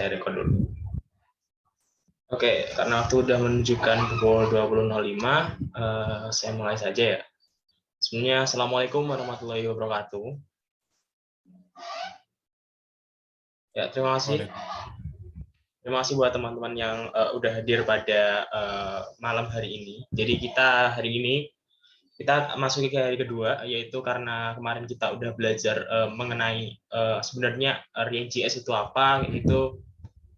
Saya record dulu. Oke, karena waktu udah menunjukkan pukul 20.05, saya mulai saja ya. Sebenarnya, Assalamualaikum warahmatullahi wabarakatuh. Ya, terima kasih. Terima kasih buat teman-teman yang udah hadir pada malam hari ini. Jadi kita hari ini kita masuk ke hari kedua, yaitu karena kemarin kita udah belajar mengenai sebenarnya React.js itu apa, gitu.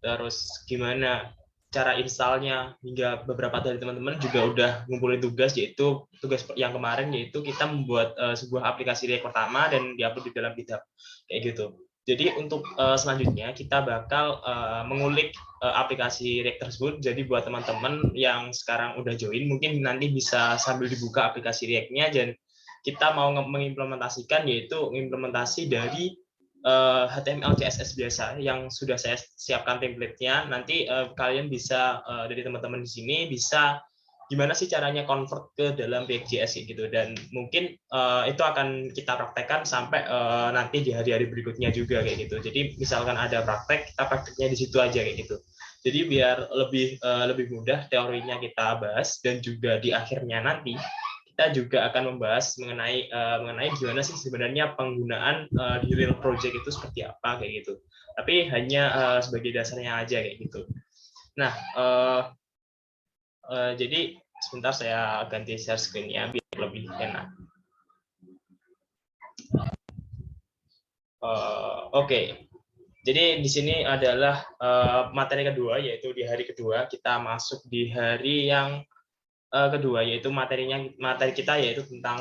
Terus gimana cara installnya, hingga beberapa dari teman-teman juga udah ngumpulin tugas, yaitu tugas yang kemarin, yaitu kita membuat sebuah aplikasi React pertama dan diupload di dalam GitHub, kayak gitu. Jadi untuk selanjutnya kita bakal mengulik aplikasi React tersebut. Jadi buat teman-teman yang sekarang udah join, mungkin nanti bisa sambil dibuka aplikasi React-nya, dan kita mau mengimplementasikan, yaitu implementasi dari HTML CSS biasa yang sudah saya siapkan template-nya. Nanti kalian bisa dari teman-teman di sini bisa gimana sih caranya convert ke dalam React.js gitu, dan mungkin itu akan kita praktekkan sampai nanti di hari-hari berikutnya juga kayak gitu. Jadi misalkan ada praktek, kita prakteknya di situ aja kayak gitu. Jadi biar lebih mudah teorinya kita bahas, dan juga di akhirnya nanti kita juga akan membahas mengenai gimana sih sebenarnya penggunaan di real project itu seperti apa kayak gitu. Tapi hanya sebagai dasarnya aja kayak gitu. Nah, jadi sebentar saya ganti share screen-nya biar lebih enak. Oke. Jadi di sini adalah materi kedua, yaitu di hari kedua kita masuk di hari yang kedua, yaitu materi kita yaitu tentang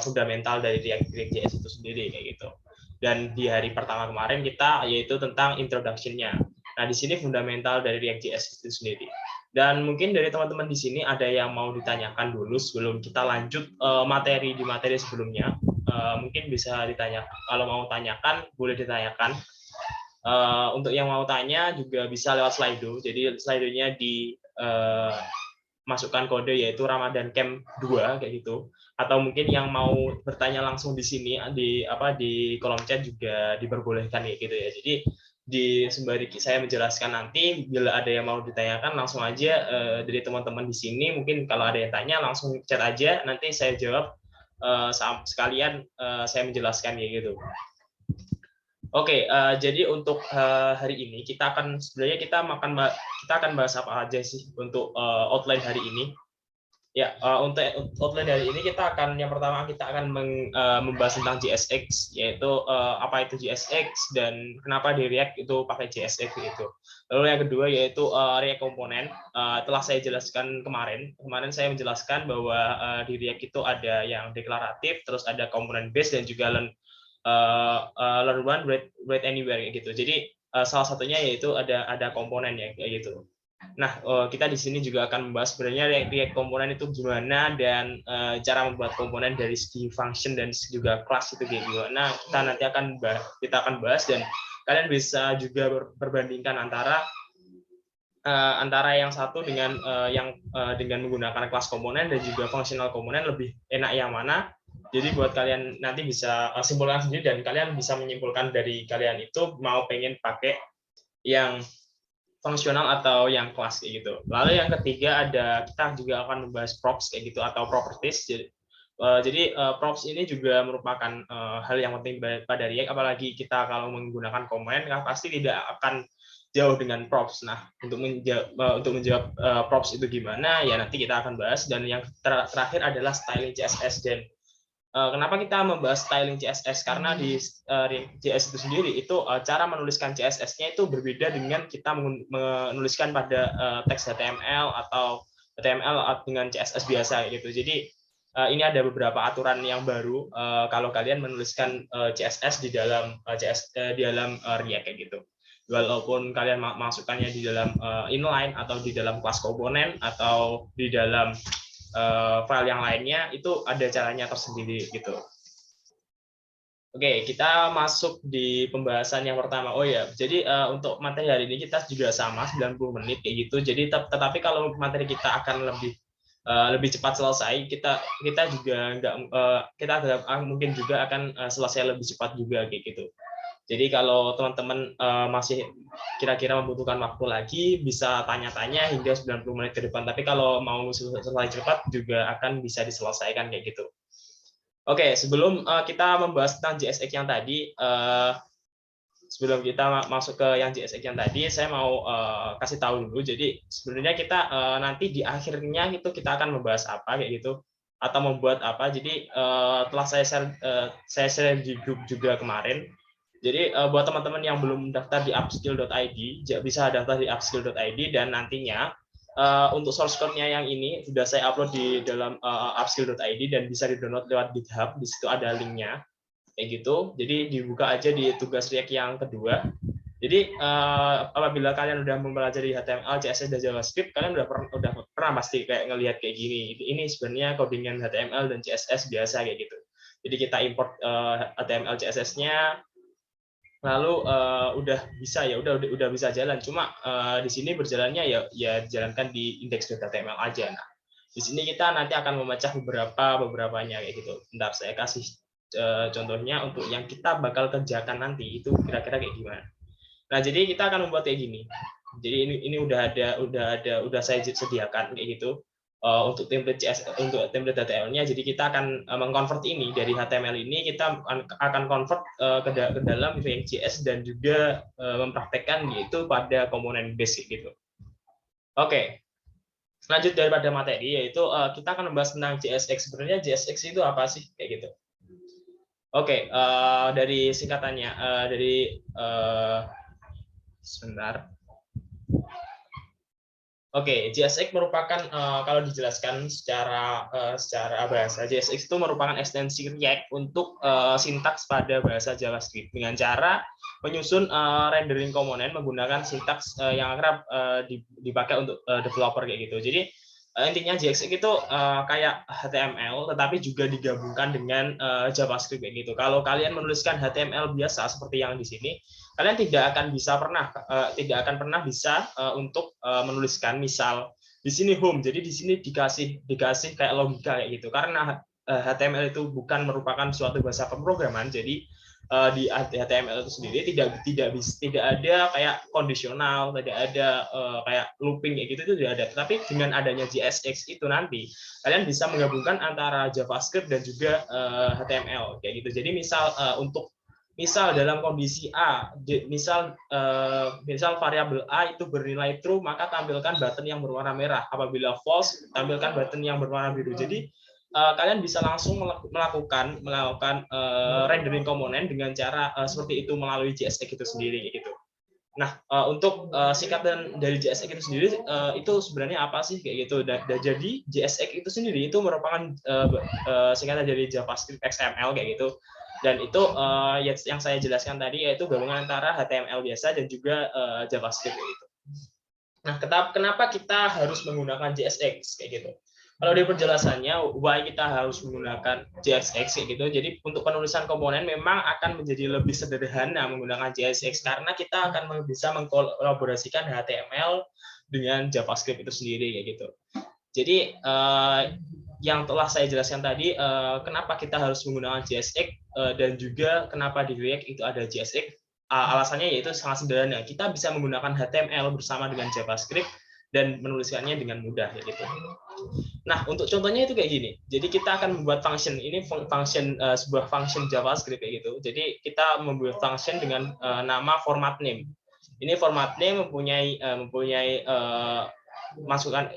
fundamental dari React.js itu sendiri kayak gitu. Dan di hari pertama kemarin kita yaitu tentang introduction-nya. Nah, di sini fundamental dari React.js itu sendiri. Dan mungkin dari teman-teman di sini ada yang mau ditanyakan dulu sebelum kita lanjut materi sebelumnya. Mungkin bisa ditanyakan. Kalau mau tanyakan, boleh ditanyakan. Untuk yang mau tanya juga bisa lewat Slido. Jadi Slido-nya di masukkan kode yaitu Ramadan Camp 2 kayak gitu. Atau mungkin yang mau bertanya langsung di sini di kolom chat juga diperbolehkan kayak gitu ya. Jadi di sembari saya menjelaskan, nanti bila ada yang mau ditanyakan langsung aja dari teman-teman di sini. Mungkin kalau ada yang tanya langsung chat aja, nanti saya jawab sekalian saya menjelaskan kayak gitu. Oke, jadi untuk hari ini kita akan bahas apa aja sih untuk outline hari ini. Ya, untuk outline hari ini yang pertama kita akan membahas tentang JSX, yaitu apa itu JSX dan kenapa di React itu pakai JSX itu. Lalu yang kedua yaitu React Component. Telah saya jelaskan kemarin saya menjelaskan bahwa di React itu ada yang deklaratif, terus ada component based, dan juga learn one, write anywhere gitu. Jadi salah satunya yaitu ada komponen ya kayak gitu. Nah, kita di sini juga akan membahas sebenarnya React komponen itu gimana, dan cara membuat komponen dari segi function dan juga kelas itu kayak gimana. Kita akan bahas, dan kalian bisa juga perbandingkan antara yang satu dengan dengan menggunakan kelas komponen dan juga functional komponen, lebih enak yang mana. Jadi buat kalian nanti bisa simpulkan sendiri, dan kalian bisa menyimpulkan dari kalian itu mau pengen pakai yang fungsional atau yang kelas kayak gitu. Lalu yang ketiga kita juga akan membahas props kayak gitu, atau properties. Jadi props ini juga merupakan hal yang penting pada React, apalagi kita kalau menggunakan komponen pasti tidak akan jauh dengan props. Nah, untuk menjawab props itu gimana ya nanti kita akan bahas. Dan yang terakhir adalah styling CSS. Dan kenapa kita membahas styling CSS? Karena di JS itu sendiri itu cara menuliskan CSS-nya itu berbeda dengan kita menuliskan pada teks HTML atau HTML dengan CSS biasa gitu. Jadi ini ada beberapa aturan yang baru kalau kalian menuliskan CSS di dalam React kayak gitu. Walaupun kalian masukkannya di dalam inline atau di dalam kelas komponen atau di dalam file yang lainnya, itu ada caranya tersendiri gitu. Oke, kita masuk di pembahasan yang pertama. Oh ya, jadi untuk materi hari ini kita juga sama 90 menit kayak gitu. Jadi tetapi kalau materi kita akan lebih cepat selesai, kita juga mungkin juga akan selesai lebih cepat juga kayak gitu. Jadi kalau teman-teman masih kira-kira membutuhkan waktu lagi, bisa tanya-tanya hingga 90 menit ke depan. Tapi kalau mau selesai cepat juga akan bisa diselesaikan kayak gitu. Oke, sebelum kita membahas tentang JSX yang tadi, sebelum kita masuk ke yang JSX yang tadi, saya mau kasih tahu dulu. Jadi sebenarnya kita nanti di akhirnya itu kita akan membahas apa kayak gitu, atau membuat apa. Jadi telah saya share di grup juga kemarin. Jadi buat teman-teman yang belum daftar di upskill.id, bisa daftar di upskill.id, dan nantinya untuk source code-nya yang ini sudah saya upload di dalam upskill.id dan bisa di-download lewat GitHub. Di situ ada linknya kayak gitu. Jadi dibuka aja di tugas React yang kedua. Jadi apabila kalian udah mempelajari HTML, CSS, dan JavaScript, kalian udah pernah pasti kayak ngelihat kayak gini. Ini sebenarnya codingan HTML dan CSS biasa kayak gitu. Jadi kita import HTML, CSS-nya, lalu udah bisa jalan. Cuma di sini berjalannya ya dijalankan di index.html aja. Nah, di sini kita nanti akan memecah beberapanya kayak gitu. Bentar saya kasih contohnya untuk yang kita bakal kerjakan nanti itu kira-kira kayak gimana. Nah, jadi kita akan membuat kayak gini. Jadi ini udah saya sediakan kayak gitu. Untuk template HTML-nya, jadi kita akan mengconvert ini dari HTML ini, kita akan convert ke dalam React.js dan juga mempraktekkan yaitu pada komponen base gitu. Oke. Lanjut daripada materi, yaitu kita akan membahas tentang JSX. Sebenarnya JSX itu apa sih kayak gitu? Oke, dari singkatannya, sebentar. Oke, JSX merupakan kalau dijelaskan secara bahasa, JSX itu merupakan ekstensi React untuk sintaks pada bahasa JavaScript dengan cara menyusun rendering komponen menggunakan sintaks yang akrab dipakai untuk developer kayak gitu. Jadi intinya JSX itu kayak HTML tetapi juga digabungkan dengan JavaScript kayak gitu. Kalau kalian menuliskan HTML biasa seperti yang di sini, kalian tidak akan pernah bisa untuk menuliskan misal di sini home, jadi di sini dikasih kayak logika kayak gitu, karena HTML itu bukan merupakan suatu bahasa pemrograman. Jadi di HTML itu sendiri tidak ada kayak kondisional, tidak ada kayak looping kayak gitu, itu tidak ada. Tapi dengan adanya JSX itu nanti kalian bisa menggabungkan antara JavaScript dan juga HTML kayak gitu. Jadi misal dalam kondisi A, misal variabel A itu bernilai true, maka tampilkan button yang berwarna merah. Apabila false, tampilkan button yang berwarna biru. Jadi kalian bisa langsung melakukan rendering komponen dengan cara seperti itu melalui JSX itu sendiri gitu. Nah, untuk singkatan dari JSX itu sendiri itu sebenarnya apa sih kayak gitu. Dan jadi JSX itu sendiri itu merupakan singkatan dari JavaScript XML kayak gitu. Dan itu yang saya jelaskan tadi, yaitu gabungan antara HTML biasa dan juga JavaScript gitu. Nah, kenapa kita harus menggunakan JSX kayak gitu? Kalau di penjelasannya, why kita harus menggunakan JSX kayak gitu. Jadi untuk penulisan komponen memang akan menjadi lebih sederhana menggunakan JSX karena kita akan bisa mengkolaborasikan HTML dengan JavaScript itu sendiri kayak gitu. Jadi yang telah saya jelaskan tadi, kenapa kita harus menggunakan JSX dan juga kenapa di React itu ada JSX. Alasannya yaitu sangat sederhana. Kita bisa menggunakan HTML bersama dengan JavaScript dan menuliskannya dengan mudah ya gitu. Nah, untuk contohnya itu kayak gini. Jadi kita akan membuat function. Ini sebuah function JavaScript kayak gitu. Jadi kita membuat function dengan nama format name. Ini format name mempunyai masukan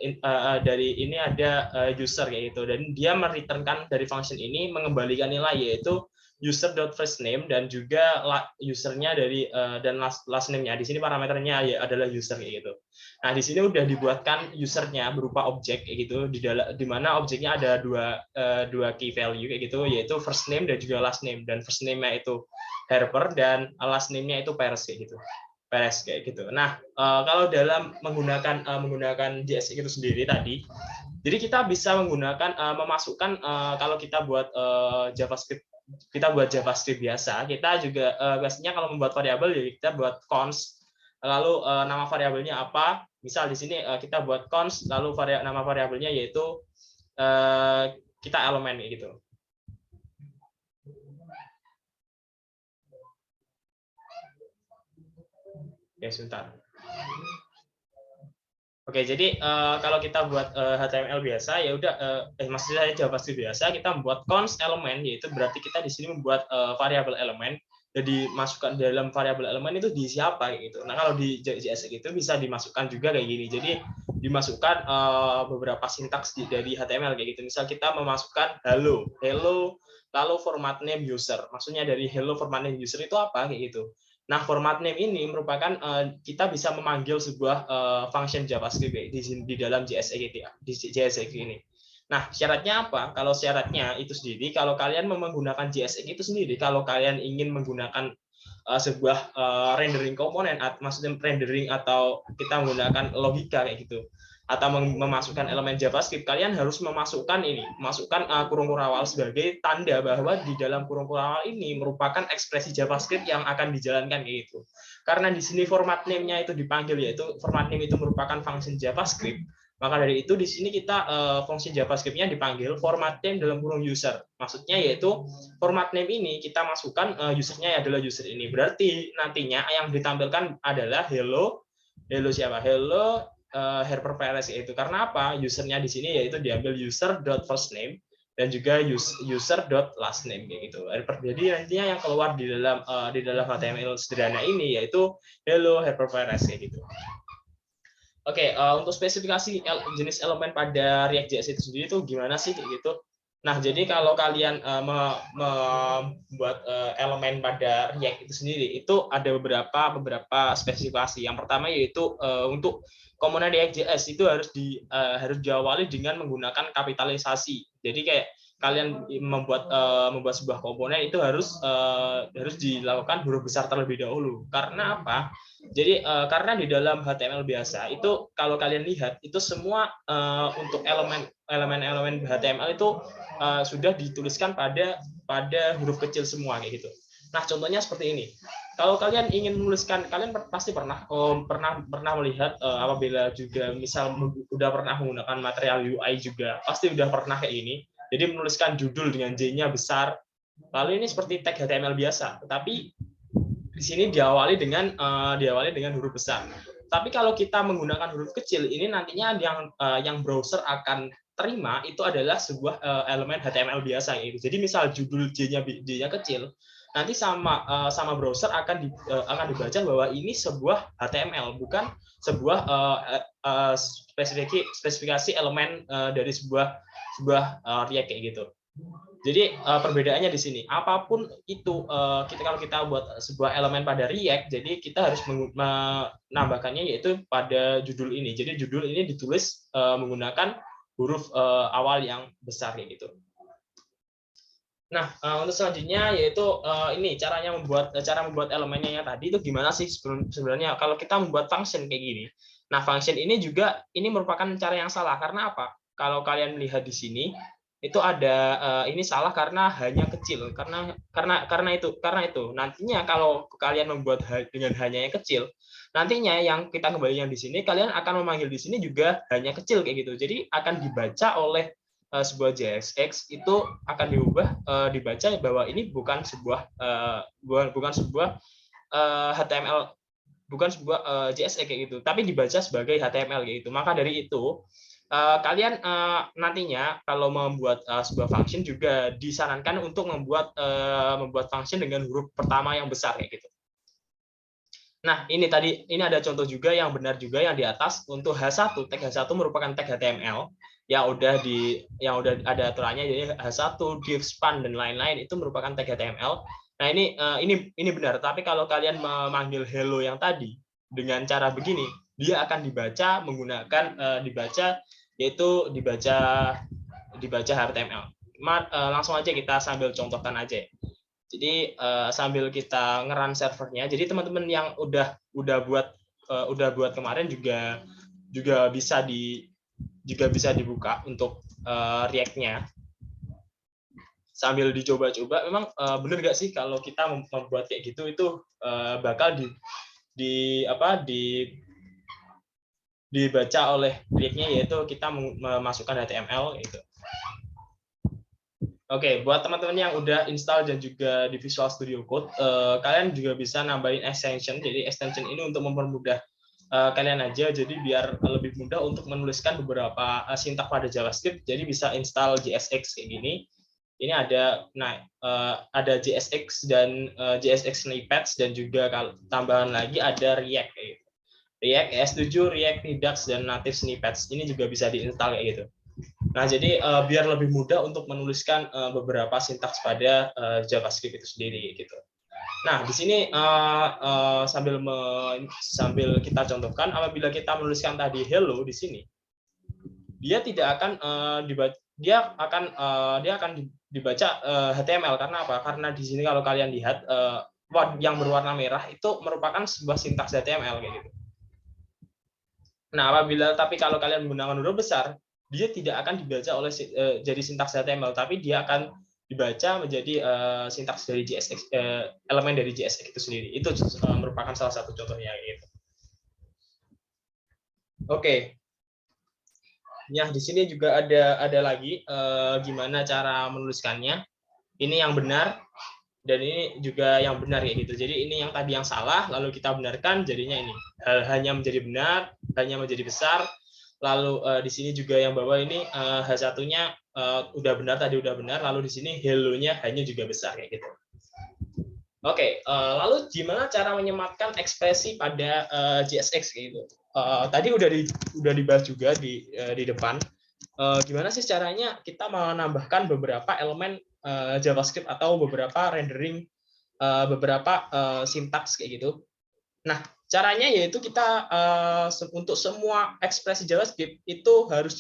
dari ini ada user kayak gitu, dan dia mereturnkan dari function ini mengembalikan nilai yaitu user.firstName dan juga usernya dari dan last name-nya. Di sini parameternya ya adalah user kayak gitu. Nah, di sini udah dibuatkan usernya berupa objek kayak gitu, di mana objeknya ada dua key value kayak gitu, yaitu first name dan juga last name. Dan first name-nya itu Harper dan last name-nya itu Paris kayak gitu. Paris kayak gitu. Nah, kalau dalam menggunakan JSX itu sendiri tadi, jadi kita bisa menggunakan memasukkan kalau kita buat JavaScript biasa, kita juga biasanya kalau membuat variabel ya kita buat const, lalu nama variabelnya apa. Misal di sini kita buat const, lalu nama variabelnya yaitu kita elemen gitu. Oke, sebentar. Oke, jadi kalau kita buat HTML biasa ya udah maksud saya JavaScript biasa, kita membuat const element, yaitu berarti kita di sini membuat variabel elemen. Jadi masukkan dalam variabel elemen itu diisi apa gitu. Nah, kalau di JS itu bisa dimasukkan juga kayak gini. Jadi dimasukkan beberapa sintaks dari HTML kayak gitu. Misal kita memasukkan hello lalu format name user. Maksudnya dari hello format name user itu apa kayak gitu. Nah, format name ini merupakan kita bisa memanggil sebuah function JavaScript di dalam JSX ini. Nah, syaratnya apa? Kalau syaratnya itu sendiri, kalau kalian menggunakan JSX itu sendiri, kalau kalian ingin menggunakan sebuah rendering komponen, maksudnya rendering atau kita menggunakan logika kayak gitu, atau memasukkan elemen JavaScript, kalian harus memasukkan kurung kurang sebagai tanda bahwa di dalam kurung kurang ini merupakan ekspresi JavaScript yang akan dijalankan kayak gitu. Karena di sini format name-nya itu dipanggil, yaitu format name itu merupakan function JavaScript, maka dari itu di sini kita fungsi JavaScript-nya dipanggil format name dalam kurung user. Maksudnya yaitu format name ini kita masukkan usernya adalah user ini. Berarti nantinya yang ditampilkan adalah hello siapa? Hello Harper Perez, itu karena apa? Usernya di sini yaitu diambil user.firstname dan juga user.lastname kayak gitu. Jadi nantinya yang keluar di dalam HTML sederhana ini yaitu hello Harper Perez kayak gitu. Oke, untuk spesifikasi jenis elemen pada React.js itu sendiri itu gimana sih kayak gitu? Nah, jadi kalau kalian membuat elemen pada React itu sendiri, itu ada beberapa spesifikasi. Yang pertama yaitu untuk komponen React.js itu harus diawali dengan menggunakan kapitalisasi. Jadi kayak kalian membuat sebuah komponen itu harus dilakukan huruf besar terlebih dahulu. Karena apa? Jadi karena di dalam HTML biasa itu kalau kalian lihat itu semua untuk elemen HTML itu sudah dituliskan pada huruf kecil semua kayak gitu. Nah, contohnya seperti ini. Kalau kalian ingin menuliskan, kalian pasti pernah melihat apabila juga misal udah pernah menggunakan material UI juga, pasti udah pernah kayak ini. Jadi menuliskan judul dengan J-nya besar. Lalu ini seperti tag HTML biasa, tetapi di sini diawali dengan huruf besar. Tapi kalau kita menggunakan huruf kecil, ini nantinya yang browser akan terima itu adalah sebuah elemen HTML biasa gitu. Jadi misal judul J-nya kecil, nanti sama browser akan dibaca bahwa ini sebuah HTML, bukan sebuah spesifikasi elemen dari sebuah React kayak gitu. Jadi perbedaannya di sini. Apapun itu kalau kita buat sebuah elemen pada React, jadi kita harus menambahkannya yaitu pada judul ini. Jadi judul ini ditulis menggunakan huruf awal yang besar kayak gitu. Nah, untuk selanjutnya yaitu ini cara membuat elemennya yang tadi itu gimana sih sebenarnya kalau kita membuat function kayak gini. Nah, function ini juga merupakan cara yang salah karena apa? Kalau kalian melihat di sini itu ada ini salah karena hanya kecil karena itu nantinya kalau kalian membuat dengan hanya yang kecil, nantinya yang kita kembali yang di sini kalian akan memanggil di sini juga hanya kecil kayak gitu. Jadi akan dibaca oleh sebuah JSX itu akan dibaca bahwa ini bukan sebuah HTML, bukan sebuah JSX kayak gitu, tapi dibaca sebagai HTML kayak gitu. Maka dari itu kalian nantinya kalau membuat sebuah function juga disarankan untuk membuat function dengan huruf pertama yang besar kayak gitu. Nah, ini ada contoh juga yang benar juga yang di atas. Untuk H1, tag H1 merupakan tag HTML yang udah ada aturannya, jadi H1, div, span dan lain-lain itu merupakan tag HTML. Nah, ini benar, tapi kalau kalian memanggil hello yang tadi dengan cara begini, dia akan dibaca menggunakan dibaca HTML. Langsung aja kita sambil contohkan aja. Jadi sambil kita nge-run servernya, jadi teman-teman yang udah buat kemarin juga bisa dibuka untuk React-nya. Sambil dicoba-coba, memang benar nggak sih kalau kita membuat kayak gitu itu bakal dibaca oleh React-nya, yaitu kita memasukkan HTML gitu. Oke, buat teman-teman yang udah install dan juga di Visual Studio Code, kalian juga bisa nambahin extension. Jadi extension ini untuk mempermudah kalian aja, jadi biar lebih mudah untuk menuliskan beberapa sintak pada JavaScript. Jadi bisa install JSX kayak gini. Ini ada, ada JSX dan JSX snippets, dan juga kalau tambahan lagi ada React kayak gitu. React ES7, React Redux, dan native snippets. Ini juga bisa diinstal kayak gitu. Nah, jadi biar lebih mudah untuk menuliskan beberapa sintaks pada JavaScript itu sendiri gitu. Nah, di sini sambil kita contohkan, apabila kita menuliskan tadi hello di sini, dia tidak akan dibaca, dia akan dibaca HTML. Karena apa? Karena di sini kalau kalian lihat yang berwarna merah itu merupakan sebuah sintaks HTML kayak gitu. Nah, tapi kalau kalian menggunakan huruf besar, dia tidak akan dibaca oleh jadi sintaks HTML, tapi dia akan dibaca menjadi sintaks dari JSX, elemen dari JSX itu sendiri. Itu merupakan salah satu contohnya gitu. Oke. Ya, di sini juga ada lagi gimana cara menuliskannya. Ini yang benar dan ini juga yang benar ya gitu. Jadi ini yang tadi yang salah, lalu kita benarkan, jadinya ini hanya menjadi benar, hanya menjadi besar. Lalu di sini juga yang bawah ini H1-nya udah benar, tadi udah benar, lalu di sini hello-nya hanya juga besar kayak gitu. Oke, lalu gimana cara menyematkan ekspresi pada JSX kayak gitu? Tadi udah dibahas juga di depan. Gimana sih caranya kita menambahkan beberapa elemen JavaScript atau beberapa rendering, beberapa sintaks kayak gitu. Nah, caranya yaitu kita untuk semua ekspresi JavaScript itu harus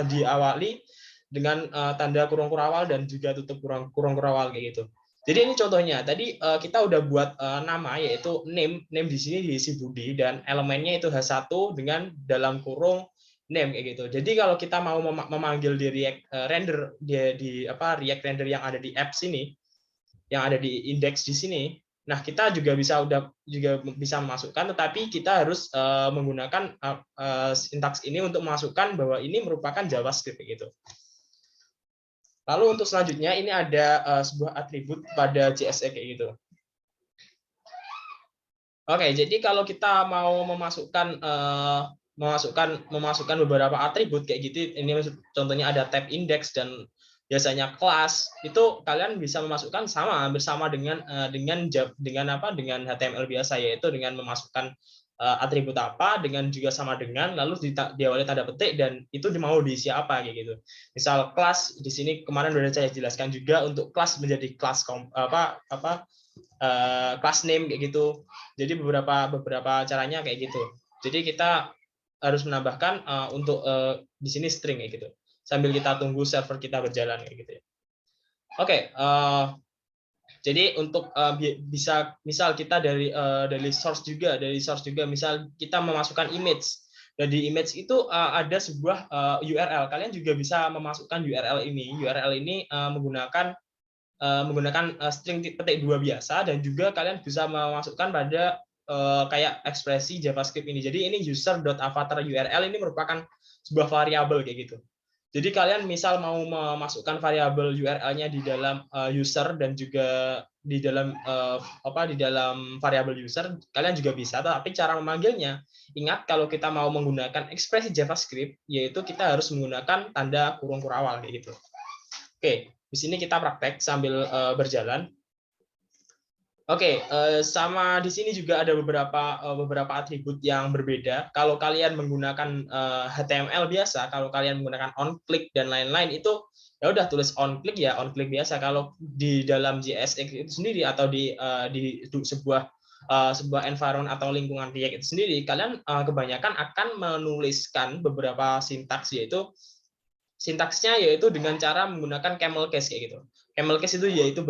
diawali dengan tanda kurung kurawal dan juga tutup kurung kurawal kayak gitu. Jadi ini contohnya. Tadi kita udah buat nama yaitu name di sini diisi Budi dan elemennya itu H1 dengan dalam kurung name kayak gitu. Jadi kalau kita mau memanggil di React render di React render yang ada di apps ini, yang ada di index di sini, nah kita juga bisa memasukkan, tetapi kita harus menggunakan sintaks ini untuk memasukkan bahwa ini merupakan JavaScript gitu. Lalu untuk selanjutnya ini ada sebuah atribut pada JSX kayak gitu. Oke, jadi kalau kita mau memasukkan beberapa atribut kayak gitu, ini contohnya ada tab index dan biasanya kelas, itu kalian bisa memasukkan bersama dengan HTML biasa, yaitu dengan memasukkan atribut apa dengan juga sama dengan, lalu diawali tanda petik dan itu mau diisi apa kayak gitu. Misal kelas di sini kemarin sudah saya jelaskan juga, untuk kelas menjadi kelas class name kayak gitu. Jadi beberapa caranya kayak gitu. Jadi kita harus menambahkan untuk di sini string kayak gitu. Sambil kita tunggu server kita berjalan kayak gitu ya. Oke, jadi untuk bisa misal kita dari source juga, misal kita memasukkan image. Dan di image itu ada sebuah URL. Kalian juga bisa memasukkan URL ini. URL ini menggunakan string petik 2 biasa, dan juga kalian bisa memasukkan pada kayak ekspresi JavaScript ini. Jadi ini user.avatar URL ini merupakan sebuah variabel kayak gitu. Jadi kalian misal mau memasukkan variabel URL-nya di dalam user dan juga di dalam di dalam variabel user, kalian juga bisa. Tapi cara memanggilnya, ingat kalau kita mau menggunakan ekspresi JavaScript, yaitu kita harus menggunakan tanda kurung kurawal kayak gitu. Oke, di sini kita praktek sambil berjalan. Oke, sama di sini juga ada beberapa atribut yang berbeda. Kalau kalian menggunakan HTML biasa, kalau kalian menggunakan onClick dan lain-lain, itu ya udah tulis onClick ya onClick biasa. Kalau di dalam JSX itu sendiri atau di sebuah environment atau lingkungan React itu sendiri, kalian kebanyakan akan menuliskan beberapa sintaks, yaitu sintaksnya yaitu dengan cara menggunakan camel case kayak gitu. Camel case itu yaitu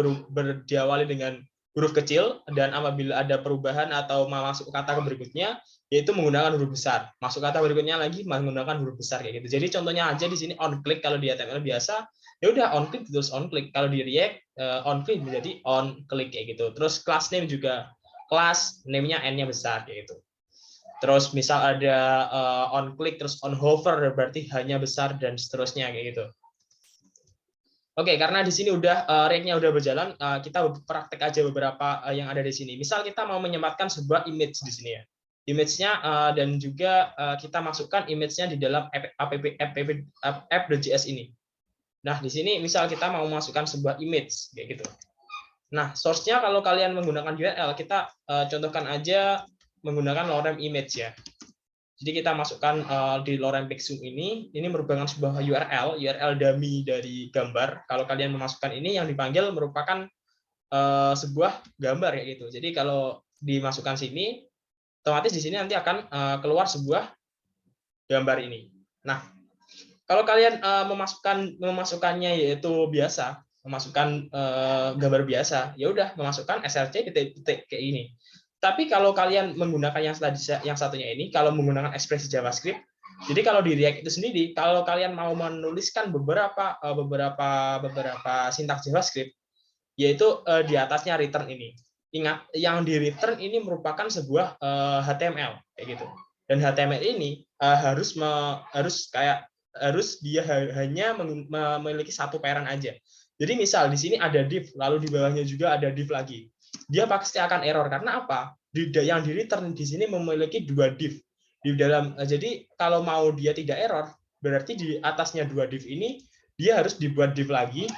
diawali dengan huruf kecil, dan apabila ada perubahan atau masuk kata ke berikutnya, yaitu menggunakan huruf besar. Masuk kata berikutnya lagi menggunakan huruf besar kayak gitu. Jadi contohnya aja di sini on click, kalau di HTML biasa ya udah on click terus on click. Kalau di React on click menjadi on click kayak gitu. Terus class name juga class name-nya n-nya besar kayak gitu. Terus misal ada on click terus on hover berarti hanya besar dan seterusnya kayak gitu. Oke, karena di sini udah React-nya udah berjalan, kita praktek aja beberapa yang ada di sini. Misal kita mau menyematkan sebuah image di sini ya. Image-nya dan juga kita masukkan image-nya di dalam app.js ini. Nah, di sini misal kita mau masukkan sebuah image kayak gitu. Nah, source-nya kalau kalian menggunakan URL, kita contohkan aja menggunakan lorem image ya. Jadi kita masukkan di lorem pixum ini merupakan sebuah URL dummy dari gambar. Kalau kalian memasukkan ini, yang dipanggil merupakan sebuah gambar kayak gitu. Jadi kalau dimasukkan sini, otomatis di sini nanti akan keluar sebuah gambar ini. Nah, kalau kalian memasukkannya yaitu biasa, memasukkan gambar biasa, ya udah memasukkan src titik kayak ini. Tapi kalau kalian menggunakan yang satunya ini, kalau menggunakan ekspresi JavaScript, jadi kalau di React itu sendiri, kalau kalian mau menuliskan beberapa sintaks JavaScript, yaitu di atasnya return ini. Ingat, yang di return ini merupakan sebuah HTML kayak gitu. Dan HTML ini harus dia hanya memiliki satu parent aja. Jadi misal di sini ada div, lalu di bawahnya juga ada div lagi. Dia pasti akan error karena apa? Yang di return di sini memiliki dua div. Jadi kalau mau dia tidak error, berarti di atasnya dua div ini dia harus dibuat div lagi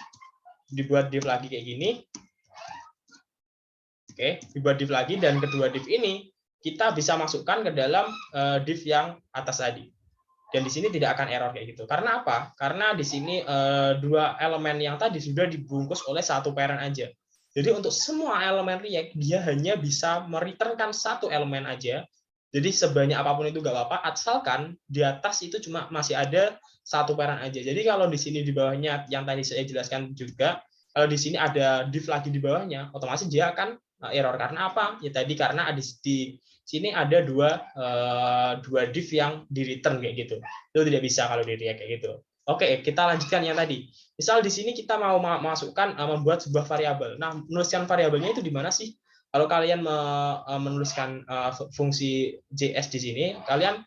kayak gini. Oke, dibuat div lagi, dan kedua div ini kita bisa masukkan ke dalam div yang atas tadi. Dan di sini tidak akan error kayak gitu. Karena apa? Karena di sini dua elemen yang tadi sudah dibungkus oleh satu parent aja. Jadi untuk semua elemen React, dia hanya bisa mereturnkan satu elemen aja. Jadi sebanyak apapun itu nggak apa-apa, asalkan di atas itu cuma masih ada satu parent aja. Jadi kalau di sini di bawahnya yang tadi saya jelaskan juga, kalau di sini ada div lagi di bawahnya, otomatis dia akan error. Karena apa? Ya tadi karena di sini ada dua div yang di return kayak gitu. Itu tidak bisa kalau di React kayak gitu. Oke, kita lanjutkan yang tadi. Misal di sini kita mau masukkan membuat sebuah variabel. Nah, menuliskan variabelnya itu di mana sih? Kalau kalian menuliskan fungsi JS di sini, kalian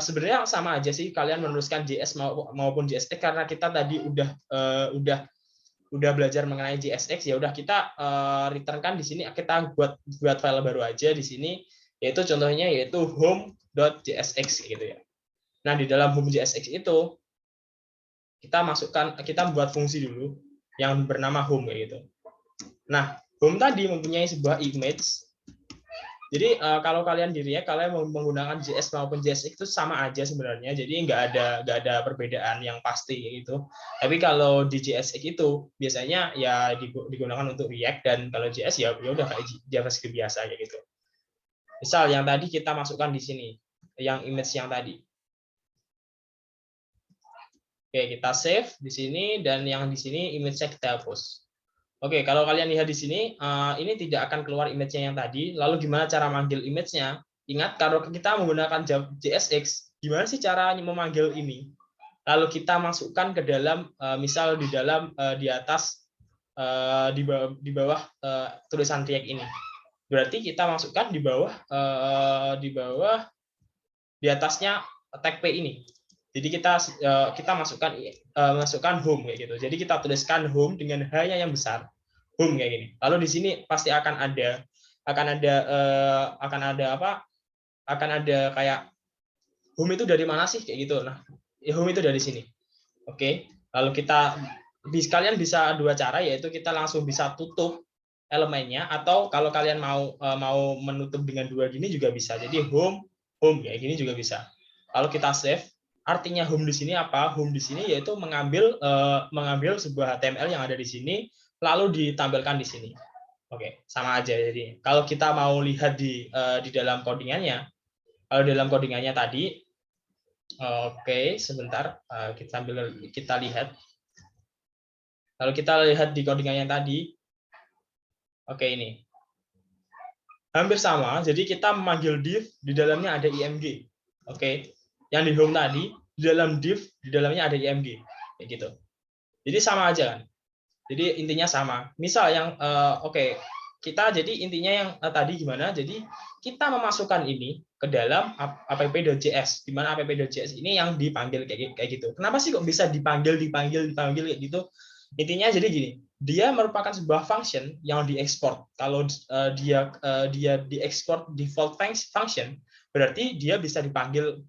sebenarnya sama aja sih kalian menuliskan JS maupun JSX, karena kita tadi udah belajar mengenai JSX, ya udah kita returnkan di sini, kita buat file baru aja di sini, yaitu contohnya yaitu home.jsx gitu ya. Nah, di dalam home.jsx itu kita buat fungsi dulu yang bernama home kayak gitu. Nah, home tadi mempunyai sebuah image. Jadi kalau kalian di React, kalian menggunakan JS maupun JSX itu sama aja sebenarnya. Jadi nggak ada perbedaan yang pasti gitu. Tapi kalau di JSX itu biasanya ya digunakan untuk React, dan kalau JS ya udah kayak JavaScript biasa kayak gitu. Misal yang tadi kita masukkan di sini, yang image yang tadi. Oke, kita save di sini, dan yang di sini image-nya kita hapus. Oke, kalau kalian lihat di sini, ini tidak akan keluar image-nya yang tadi. Lalu gimana cara manggil image-nya? Ingat, kalau kita menggunakan JSX, gimana sih cara memanggil ini? Lalu kita masukkan ke dalam, misal di atas, di bawah tulisan React ini. Berarti kita masukkan di bawah di atasnya tag P ini. Jadi kita masukkan home kayak gitu. Jadi kita tuliskan home dengan H-nya yang besar, home kayak gini. Lalu di sini pasti akan ada kayak home itu dari mana sih kayak gitu. Nah, home itu dari sini. Oke. Lalu kalian bisa dua cara, yaitu kita langsung bisa tutup elemennya, atau kalau kalian mau menutup dengan dua gini juga bisa. Jadi home kayak gini juga bisa. Lalu kita save. Artinya home di sini apa? Home di sini yaitu mengambil sebuah HTML yang ada di sini, lalu ditampilkan di sini. Oke, sama aja. Jadi kalau kita mau lihat di dalam codingannya, kalau dalam codingannya tadi, oke, sebentar, kita lihat. Kalau kita lihat di codingannya tadi, oke, ini hampir sama. Jadi kita memanggil div, di dalamnya ada img. Oke, yang di home tadi, di dalam div, di dalamnya ada img, kayak gitu. Jadi sama aja kan. Jadi intinya sama. Misal yang jadi intinya yang tadi gimana? Jadi kita memasukkan ini ke dalam app.js, di mana app.js ini yang dipanggil kayak gitu. Kenapa sih kok bisa dipanggil kayak gitu? Intinya jadi gini, dia merupakan sebuah function yang diekspor. Kalau dia diekspor default function, berarti dia bisa dipanggil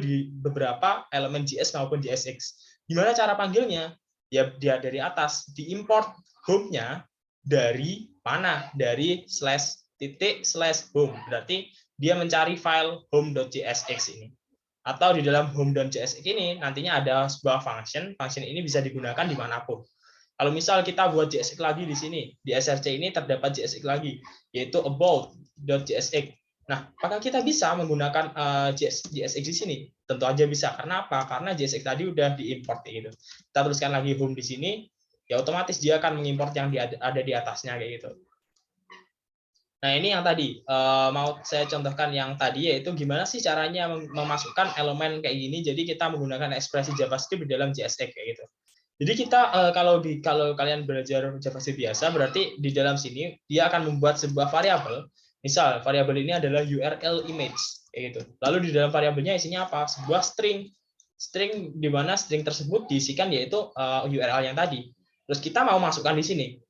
di beberapa elemen JS maupun JSX. Gimana cara panggilnya? Ya dia dari atas diimport home-nya dari mana? Dari /home. Berarti dia mencari file home.jsx ini. Atau di dalam home.jsx ini nantinya ada sebuah function ini bisa digunakan dimanapun. Kalau misal kita buat JSX lagi di sini, di SRC ini terdapat JSX lagi, yaitu about.jsx. Nah, apakah kita bisa menggunakan JSX di sini? Tentu aja bisa. Karena apa? Karena JSX tadi udah diimport gitu. Kita tuliskan lagi home di sini, ya otomatis dia akan mengimport yang ada di atasnya kayak gitu. Nah, ini yang tadi mau saya contohkan yang tadi, yaitu gimana sih caranya memasukkan elemen kayak gini. Jadi kita menggunakan ekspresi JavaScript di dalam JSX kayak gitu. Jadi kita kalau kalian belajar JavaScript biasa, berarti di dalam sini dia akan membuat sebuah variabel. Misal variabel ini adalah URL image kayak gitu. Lalu di dalam variabelnya isinya apa? Sebuah string. String di mana string tersebut diisikan yaitu URL yang tadi. Terus kita mau masukkan di sini.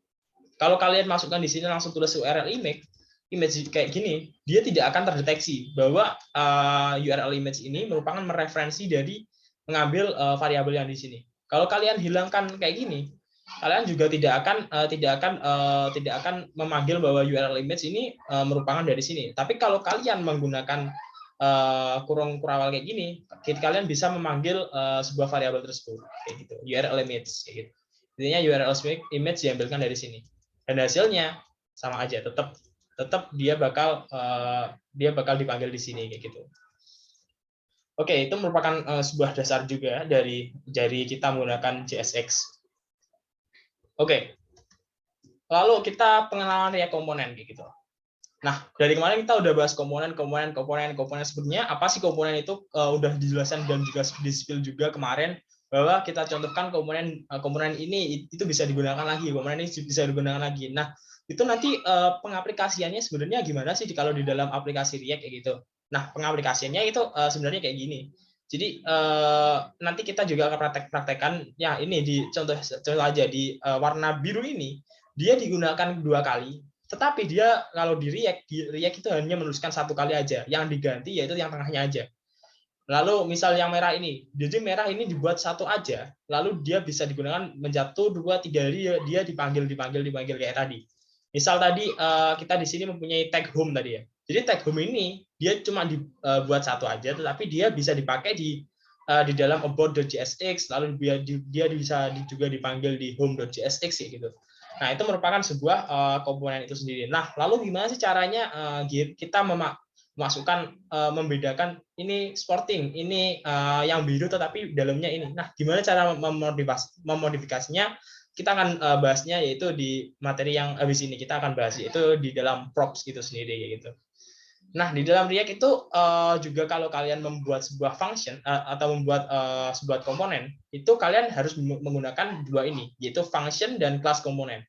Kalau kalian masukkan di sini langsung tulis URL image kayak gini, dia tidak akan terdeteksi bahwa URL image ini merupakan mereferensi dari mengambil variabel yang di sini. Kalau kalian hilangkan kayak gini, kalian juga tidak akan memanggil bahwa URL image ini merupakan dari sini. Tapi kalau kalian menggunakan kurung kurawal kayak gini, kalian bisa memanggil sebuah variabel tersebut kayak gitu, URL image kayak gitu. Intinya URL image diambilkan dari sini. Dan hasilnya sama aja, tetap dia bakal dipanggil di sini kayak gitu. Oke, itu merupakan sebuah dasar juga dari kita menggunakan JSX. Oke, lalu kita pengenalan React komponen kayak gitu. Nah, dari kemarin kita udah bahas komponen sebetulnya apa sih komponen itu, udah dijelaskan dan juga di-spill juga kemarin bahwa kita contohkan komponen ini itu bisa digunakan lagi, komponen ini bisa digunakan lagi. Nah, itu nanti pengaplikasiannya sebenarnya gimana sih kalau di dalam aplikasi React kayak gitu. Nah, pengaplikasiannya itu sebenarnya kayak gini. Jadi nanti kita juga akan praktekkan ya ini di contoh aja di warna biru ini dia digunakan 2 kali. Tetapi dia kalau di React itu hanya menuliskan 1 kali aja. Yang diganti yaitu yang tengahnya aja. Lalu misal yang merah ini, jadi merah ini dibuat 1 aja, lalu dia bisa digunakan menjatuh 2, 3 dia dipanggil kayak tadi. Misal tadi kita di sini mempunyai tag home tadi ya. Jadi tag home ini dia cuma dibuat 1 aja, tetapi dia bisa dipakai di dalam about.jsx, lalu dia bisa juga dipanggil di home.jsx gitu. Nah, itu merupakan sebuah komponen itu sendiri. Nah, lalu gimana sih caranya kita memasukkan membedakan ini sporting, ini yang biru tetapi dalamnya ini. Nah, gimana cara memodifikasinya? Kita akan bahasnya yaitu di materi yang habis ini kita akan bahas yaitu di dalam props gitu sendiri gitu. Nah, di dalam React itu juga kalau kalian membuat sebuah function atau membuat sebuah komponen, itu kalian harus menggunakan 2 ini, yaitu function dan class komponen.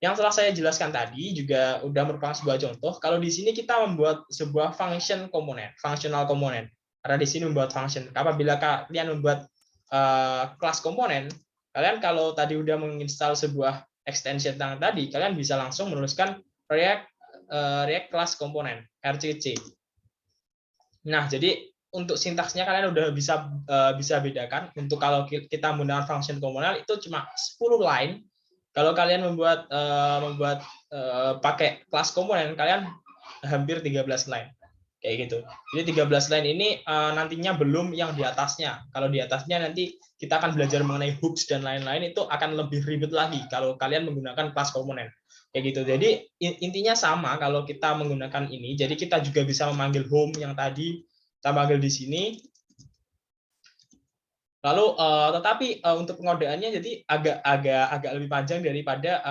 Yang telah saya jelaskan tadi juga udah merupakan sebuah contoh. Kalau di sini kita membuat sebuah function komponen, functional komponen. Karena di sini membuat function. Apabila kalian membuat kelas komponen, kalian kalau tadi udah menginstal sebuah extension tadi, kalian bisa langsung menuliskan React class komponen RCC. Nah, jadi untuk sintaksnya kalian udah bisa bedakan. Untuk kalau kita menggunakan function komponen itu cuma 10 line. Kalau kalian membuat pakai kelas komponen, kalian hampir 13 line kayak gitu. Jadi 13 line ini nantinya belum yang di atasnya. Kalau di atasnya nanti kita akan belajar mengenai hooks dan lain-lain, itu akan lebih ribet lagi kalau kalian menggunakan kelas komponen kayak gitu. Jadi intinya sama kalau kita menggunakan ini. Jadi kita juga bisa memanggil home yang tadi kita panggil di sini. Lalu tetapi untuk pengodaannya jadi agak lebih panjang daripada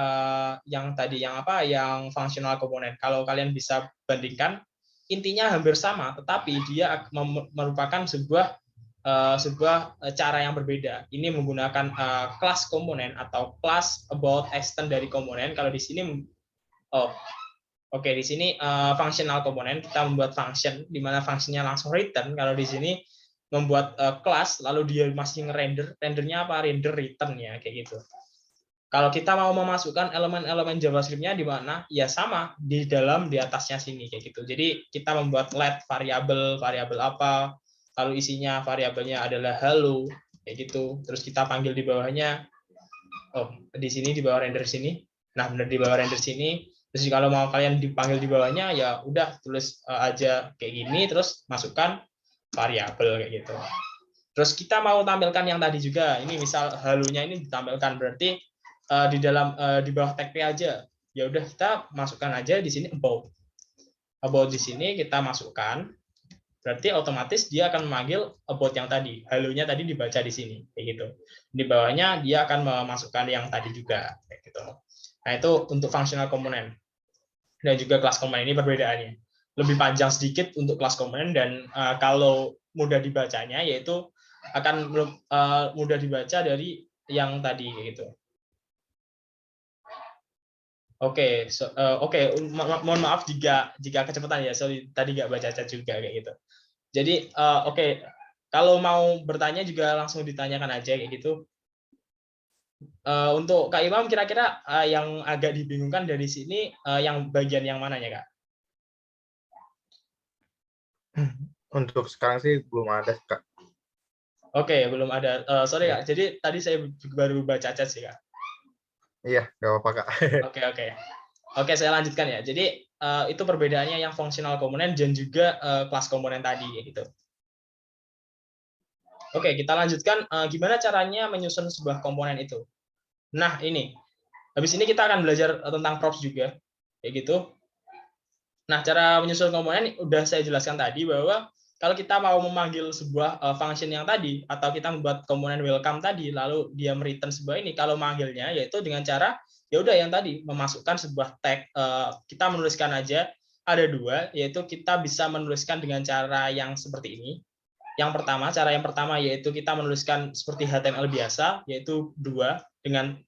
yang tadi yang functional komponen. Kalau kalian bisa bandingkan, intinya hampir sama, tetapi dia merupakan sebuah cara yang berbeda. Ini menggunakan class komponen atau class about extend dari komponen. Kalau di sini di sini functional komponen, kita membuat function di mana fungsinya langsung return. Kalau di sini membuat kelas lalu dia masih rendernya render return ya kayak gitu. Kalau kita mau memasukkan elemen-elemen JavaScript-nya di mana? Ya sama di atasnya sini kayak gitu. Jadi kita membuat let variabel apa, kalau isinya variabelnya adalah hello kayak gitu. Terus kita panggil di bawahnya, oh di sini di bawah render sini. Nah benar di bawah render sini. Terus kalau mau kalian dipanggil di bawahnya ya udah tulis aja kayak gini, terus masukkan variabel kayak gitu. Terus kita mau tampilkan yang tadi juga. Ini misal halunya ini ditampilkan, berarti di bawah tag P aja. Ya udah kita masukkan aja di sini about. About di sini kita masukkan. Berarti otomatis dia akan memanggil about yang tadi. Halunya tadi dibaca di sini kayak gitu. Di bawahnya dia akan memasukkan yang tadi juga kayak gitu. Nah, itu untuk functional komponen. Dan juga kelas komponen ini perbedaannya. Lebih panjang sedikit untuk kelas komponen dan kalau mudah dibacanya yaitu akan mudah dibaca dari yang tadi gitu. Oke, mohon maaf jika kecepatan ya, sorry tadi nggak baca chat juga kayak gitu. Jadi oke, kalau mau bertanya juga langsung ditanyakan aja kayak gitu. Untuk Kak Imam kira-kira yang agak dibingungkan dari sini yang bagian yang mananya Kak? Untuk sekarang sih belum ada, Kak. Oke, belum ada. Sorry Kak, jadi tadi saya baru baca chat sih Kak. Iya, nggak apa-apa, Kak. Oke, saya lanjutkan ya. Jadi itu perbedaannya yang fungsional komponen dan juga kelas komponen tadi gitu. Oke, kita lanjutkan gimana caranya menyusun sebuah komponen itu. Nah, ini. Habis ini kita akan belajar tentang props juga. Kayak gitu. Nah, cara menyusun komponen udah saya jelaskan tadi bahwa kalau kita mau memanggil sebuah function yang tadi atau kita membuat komponen welcome tadi lalu dia mereturn sebuah ini, kalau manggilnya yaitu dengan cara ya udah yang tadi memasukkan sebuah tag, kita menuliskan aja ada dua, yaitu kita bisa menuliskan dengan cara yang seperti ini. Cara yang pertama yaitu kita menuliskan seperti HTML biasa, yaitu dua dengan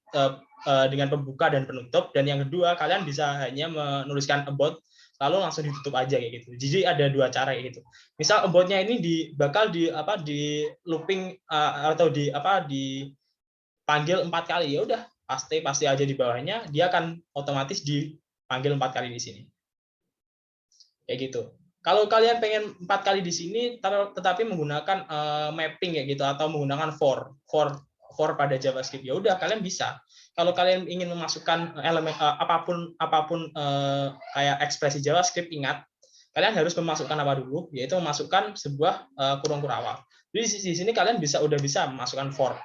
pembuka dan penutup, dan yang kedua kalian bisa hanya menuliskan about lalu langsung ditutup aja kayak gitu. Jadi ada dua cara kayak gitu. Misal about-nya ini bakal di looping atau dipanggil 4 kali, ya udah pasti aja di bawahnya dia akan otomatis dipanggil 4 kali di sini. Kayak gitu. Kalau kalian pengen 4 kali di sini tetapi menggunakan mapping kayak gitu atau menggunakan for pada JavaScript, ya udah kalian bisa. Kalau kalian ingin memasukkan elemen apapun kayak ekspresi JavaScript, ingat kalian harus memasukkan apa dulu, yaitu memasukkan sebuah kurung kurawal. Jadi di sini kalian udah bisa memasukkan for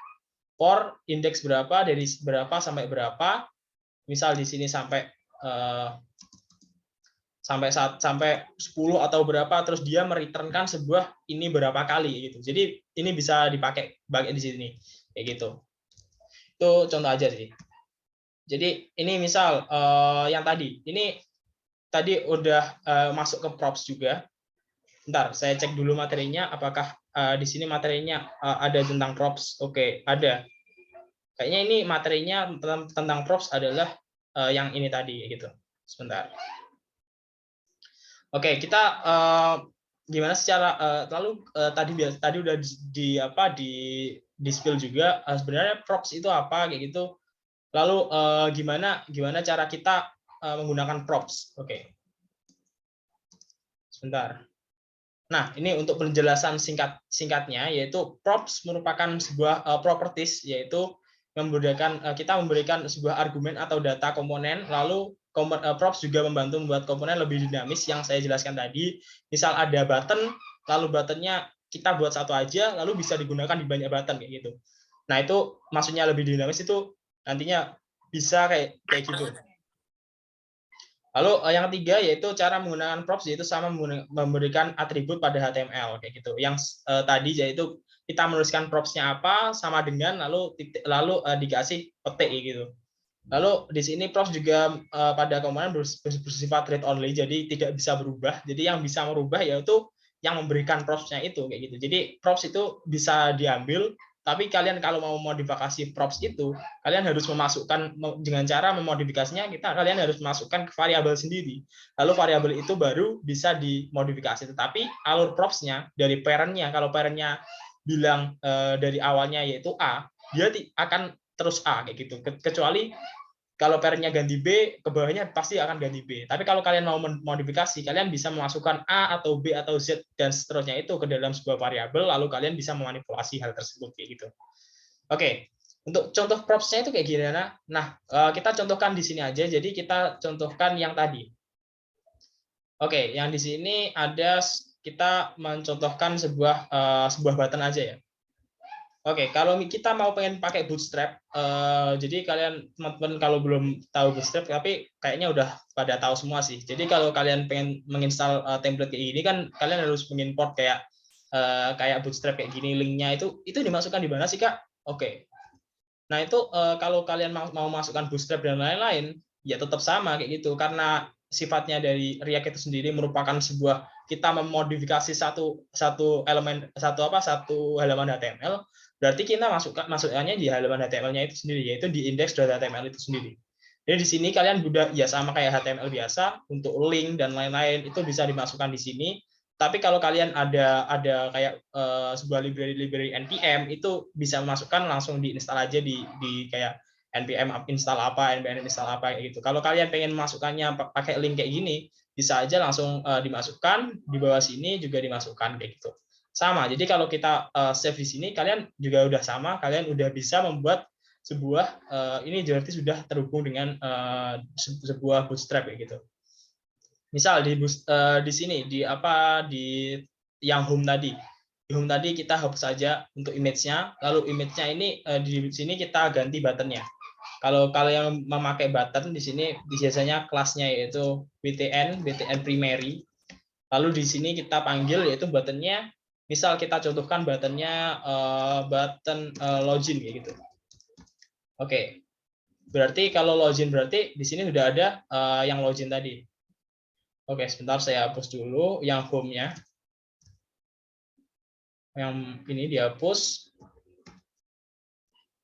indeks berapa dari berapa sampai berapa. Misal di sini sampai 10 atau berapa, terus dia mereturnkan sebuah ini berapa kali gitu. Jadi ini bisa dipakai di sini kayak gitu. Itu contoh aja sih. Jadi ini misal yang tadi udah masuk ke props juga. Bentar, saya cek dulu materinya apakah di sini materinya ada tentang props. Oke, ada. Kayaknya ini materinya tentang props adalah yang ini tadi gitu. Sebentar. Oke, kita gimana secara tadi udah di spill juga sebenarnya props itu apa kayak gitu. Lalu gimana cara kita menggunakan props. Oke. Sebentar. Nah, ini untuk penjelasan singkatnya yaitu props merupakan sebuah properties, yaitu kita memberikan sebuah argumen atau data komponen, lalu props juga membantu membuat komponen lebih dinamis yang saya jelaskan tadi. Misal ada button, lalu buttonnya kita buat satu aja, lalu bisa digunakan di banyak button kayak gitu. Nah, itu maksudnya lebih dinamis itu nantinya bisa kayak gitu. Lalu yang ketiga yaitu cara menggunakan props, yaitu sama memberikan atribut pada HTML kayak gitu. Yang tadi yaitu kita menuliskan propsnya apa sama dengan lalu dikasih petik gitu. Lalu di sini props juga pada komponen bersifat read only, jadi tidak bisa berubah. Jadi yang bisa merubah yaitu yang memberikan propsnya itu kayak gitu. Jadi props itu bisa diambil, tapi kalian kalau mau modifikasi props itu, kalian harus memasukkan dengan cara memodifikasinya, kalian harus memasukkan ke variabel sendiri. Lalu variabel itu baru bisa dimodifikasi. Tetapi alur propsnya dari parentnya, kalau parentnya bilang dari awalnya yaitu A, dia akan terus A kayak gitu. Kecuali kalau parentnya ganti B, ke bawahnya pasti akan ganti B. Tapi kalau kalian mau modifikasi, kalian bisa memasukkan A atau B atau Z dan seterusnya itu ke dalam sebuah variabel, lalu kalian bisa memanipulasi hal tersebut kayak gitu. Oke, untuk contoh props-nya itu kayak gimana? Nah, kita contohkan di sini aja. Jadi kita contohkan yang tadi. Oke, yang di sini ada kita mencontohkan sebuah button aja ya. Oke, kalau kita mau pengen pakai Bootstrap, jadi kalian teman-teman kalau belum tahu Bootstrap, tapi kayaknya udah pada tahu semua sih. Jadi kalau kalian pengen menginstal template kayak gini kan, kalian harus mengimport kayak Bootstrap kayak gini, linknya itu dimasukkan di mana sih Kak? Oke, nah itu kalau kalian mau masukkan Bootstrap dan lain-lain, ya tetap sama kayak gitu, karena sifatnya dari React itu sendiri merupakan sebuah kita memodifikasi satu halaman HTML. Berarti kita masukkannya di halaman HTML-nya itu sendiri, yaitu di index.html itu sendiri. Jadi di sini kalian udah ya sama kayak HTML biasa, untuk link dan lain-lain itu bisa dimasukkan di sini. Tapi kalau kalian ada kayak sebuah library npm, itu bisa memasukkan langsung diinstal aja di kayak npm install apa, npm install apa kayak gitu. Kalau kalian pengen masukkannya pakai link kayak gini, bisa aja langsung dimasukkan di bawah sini juga dimasukkan kayak gitu. Sama. Jadi kalau kita save di sini, kalian juga udah sama, kalian udah bisa membuat sebuah ini berarti sudah terhubung dengan sebuah Bootstrap kayak gitu. Misal di sini di yang home tadi. Di home tadi kita hapus saja untuk image-nya, lalu image-nya ini di sini kita ganti button-nya. Kalau kalian memakai button di sini biasanya kelasnya yaitu btn primary. Lalu di sini kita panggil yaitu button-nya. Misal kita contohkan button-nya button login kayak gitu. Oke. Berarti kalau login berarti di sini sudah ada yang login tadi. Oke, sebentar saya hapus dulu yang home-nya. Yang ini dihapus.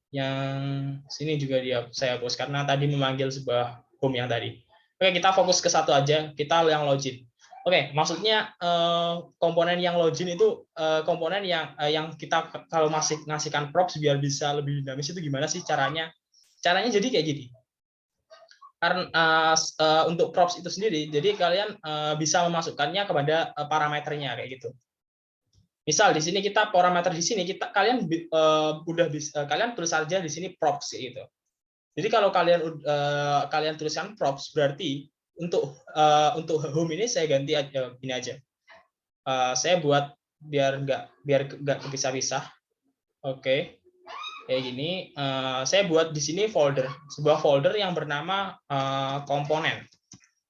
Yang sini juga saya hapus karena tadi memanggil sebuah home yang tadi. Oke, kita fokus ke satu aja, kita yang login. Oke, maksudnya komponen yang login itu komponen yang kita kalau masih ngasihkan props biar bisa lebih dinamis itu gimana sih caranya? Caranya jadi kayak gini. Karena untuk props itu sendiri, jadi kalian bisa memasukkannya kepada parameternya kayak gitu. Misal di sini kita parameter di sini kalian udah bisa kalian tulis saja di sini props gitu. Jadi kalau kalian tuliskan props berarti untuk home ini saya ganti aja ini aja. Saya buat biar nggak kepisah-pisah. Oke. Kayak gini. Saya buat di sini sebuah folder yang bernama komponen.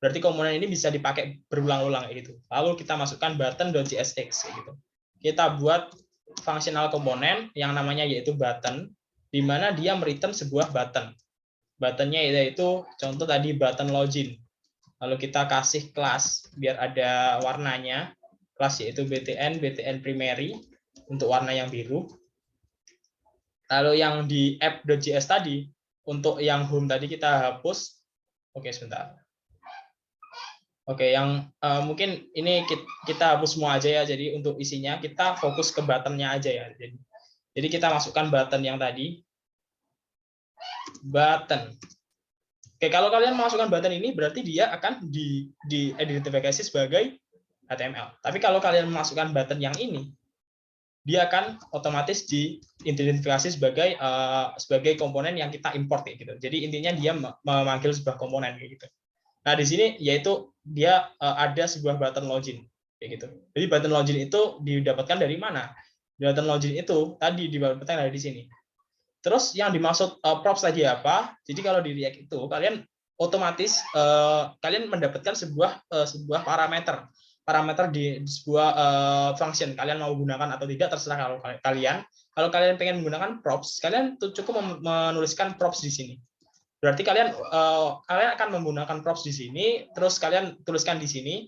Berarti komponen ini bisa dipakai berulang-ulang gitu. Lalu kita masukkan button.jsx gitu. Kita buat functional komponen yang namanya yaitu button, di mana dia mereturn sebuah button. Buttonnya yaitu contoh tadi button login. Lalu kita kasih kelas biar ada warnanya. Kelas yaitu btn primary untuk warna yang biru. Lalu yang di app.js tadi, untuk yang home tadi kita hapus. Oke, sebentar. Oke, yang mungkin ini kita hapus semua aja ya. Jadi untuk isinya kita fokus ke button-nya aja ya. Jadi kita masukkan button yang tadi. Button. Oke, kalau kalian masukkan button ini berarti dia akan diidentifikasi sebagai HTML. Tapi kalau kalian memasukkan button yang ini, dia akan otomatis diidentifikasi sebagai komponen yang kita import kayak gitu. Jadi intinya dia memanggil sebuah komponen kayak gitu. Nah, di sini yaitu dia ada sebuah button login kayak gitu. Jadi button login itu didapatkan dari mana? Button login itu tadi didapatkan dari di sini. Terus yang dimaksud props tadi apa? Jadi kalau di React itu kalian otomatis kalian mendapatkan sebuah parameter di sebuah function. Kalian mau gunakan atau tidak terserah kalau kalian. Kalau kalian pengen menggunakan props, kalian cukup menuliskan props di sini. Berarti kalian akan menggunakan props di sini, terus kalian tuliskan di sini.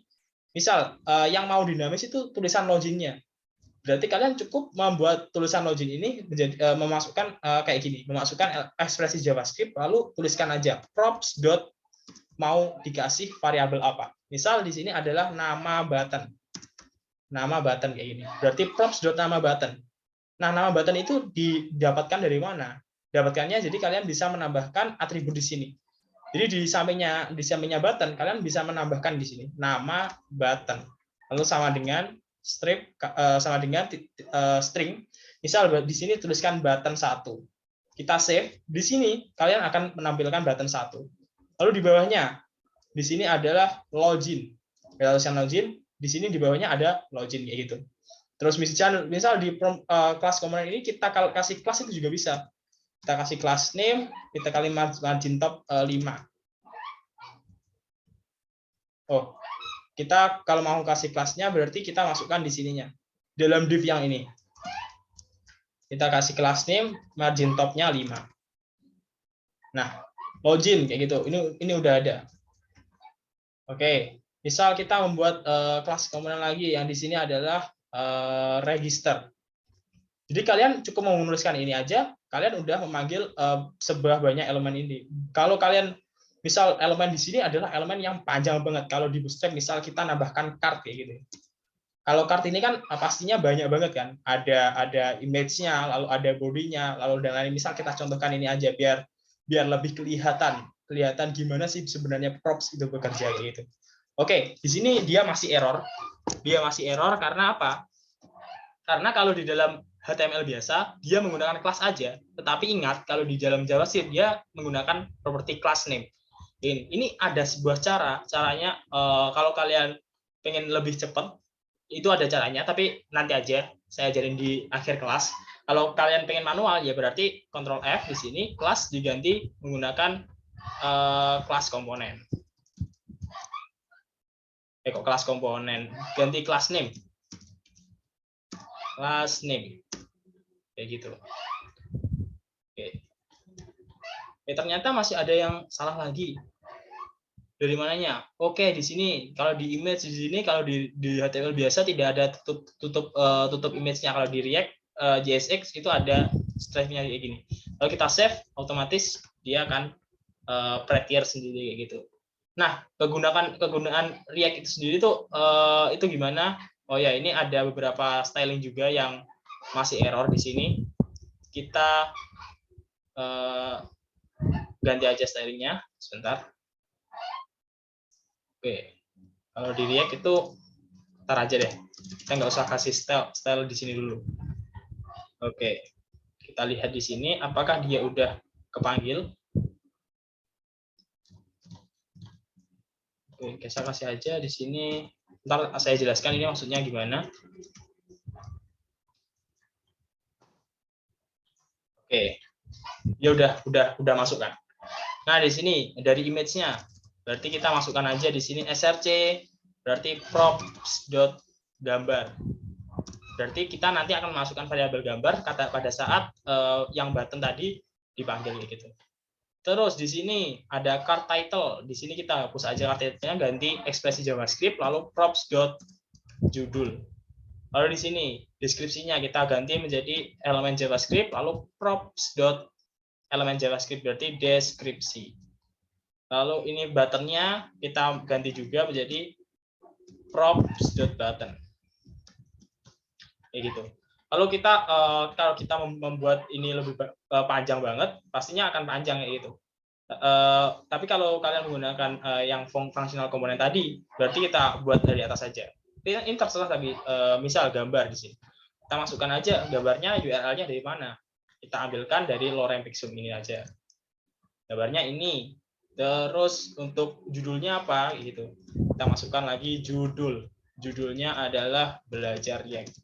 Misal yang mau dinamis itu tulisan login-nya. Berarti kalian cukup membuat tulisan login ini menjadi memasukkan kayak gini, memasukkan ekspresi JavaScript, lalu tuliskan aja props dot mau dikasih variabel apa. Misal di sini adalah nama button. Nama button kayak gini. Berarti props dot nama button. Nah, nama button itu didapatkan dari mana? dapatkannya, jadi kalian bisa menambahkan atribut di sini. Jadi di sampingnya button, kalian bisa menambahkan di sini nama button. Lalu sama dengan strip, sama dengan string. Misal di sini tuliskan button 1. Kita save. Di sini kalian akan menampilkan button 1. Lalu di bawahnya, di sini adalah login. Kita tuliskan login. Di sini di bawahnya ada login kayak gitu. Terus misal di kelas komponen ini kita kasih kelas itu juga bisa. Kita kasih class name, kita kali margin top 5. Oh, kita kalau mau kasih kelasnya berarti kita masukkan di sininya. Dalam div yang ini. Kita kasih class name, margin top-nya 5. Nah, login kayak gitu. Ini udah ada. Oke, misal kita membuat kelas komponen lagi yang di sini adalah register. Jadi kalian cukup mau menuliskan ini aja, kalian udah memanggil sebuah banyak elemen ini. Kalau kalian misal elemen di sini adalah elemen yang panjang banget. Kalau di Bootstrap misal kita nambahkan card kayak gitu. Kalau card ini kan pastinya banyak banget kan. Ada image-nya, lalu ada body-nya, lalu dan lain. Misal kita contohkan ini aja biar lebih kelihatan gimana sih sebenarnya props itu bekerja kayak gitu. Oke, di sini dia masih error. Dia masih error karena apa? Karena kalau di dalam HTML biasa, dia menggunakan kelas aja. Tetapi ingat, kalau di dalam JavaScript, dia menggunakan properti class name. Ini ada sebuah caranya kalau kalian pengen lebih cepat, itu ada caranya, tapi nanti aja saya ajarin di akhir kelas. Kalau kalian pengen manual, ya berarti Ctrl F di sini, kelas diganti menggunakan kelas komponen. Kok kelas komponen? Ganti class name. Class name. Kayak gitu. Oke. Ternyata masih ada yang salah lagi. Dari mananya? Oke, di sini kalau di image di sini kalau di HTML biasa tidak ada tutup image-nya. Kalau di React JSX itu ada stripe-nya kayak gini. Kalau kita save, otomatis dia akan prettier sendiri kayak gitu. Nah, kegunaan React itu sendiri itu gimana? Oh ya, ini ada beberapa styling juga yang masih error di sini. Kita ganti aja stylingnya sebentar. Oke, kalau di React itu ntar aja deh. Kita nggak usah kasih style di sini dulu. Oke, kita lihat di sini apakah dia udah kepanggil. Oke, saya kasih aja di sini. Ntar saya jelaskan ini maksudnya gimana. Oke, dia udah masuk kan. Nah di sini dari image-nya, berarti kita masukkan aja di sini src, berarti props.gambar. Berarti kita nanti akan memasukkan variabel gambar pada saat yang button tadi dipanggil gitu. Terus di sini ada card title. Di sini kita hapus aja card title-nya, ganti ekspresi JavaScript, lalu props.judul. Lalu di sini deskripsinya kita ganti menjadi elemen JavaScript, lalu props.elemen JavaScript berarti deskripsi. Lalu ini buttonnya kita ganti juga menjadi props.button. Kayak gitu. Kalau kita membuat ini lebih panjang banget, pastinya akan panjang kayak gitu. Tapi kalau kalian menggunakan yang functional komponen tadi, berarti kita buat dari atas saja. Ini terserah tapi misal gambar di sini. Kita masukkan aja gambarnya, URL-nya dari mana. Kita ambilkan dari lorem ipsum ini aja. Gambarnya ini. Terus untuk judulnya apa gitu. Kita masukkan lagi judul. Judulnya adalah belajar React.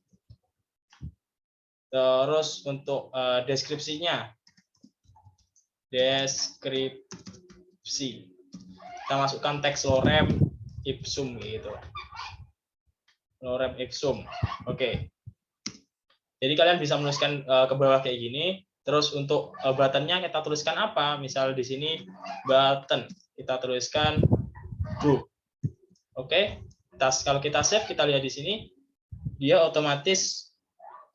Terus untuk deskripsinya, deskripsi, kita masukkan teks lorem ipsum gitu, lorem ipsum. Oke. Jadi kalian bisa menuliskan ke bawah kayak gini. Terus untuk buttonnya kita tuliskan apa? Misal di sini button, kita tuliskan go. Oke. Kalau kita save, kita lihat di sini, dia otomatis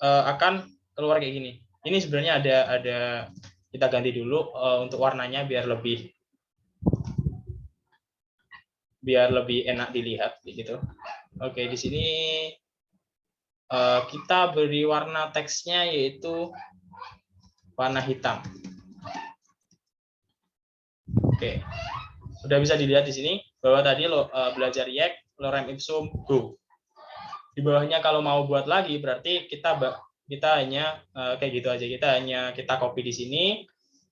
akan keluar kayak gini. Ini sebenarnya ada kita ganti dulu untuk warnanya biar lebih enak dilihat gitu. Oke, di sini kita beri warna teksnya yaitu warna hitam. Oke. Udah bisa dilihat di sini bahwa tadi belajar React, lorem ipsum go. Di bawahnya kalau mau buat lagi berarti kita hanya kayak gitu aja. Kita copy di sini,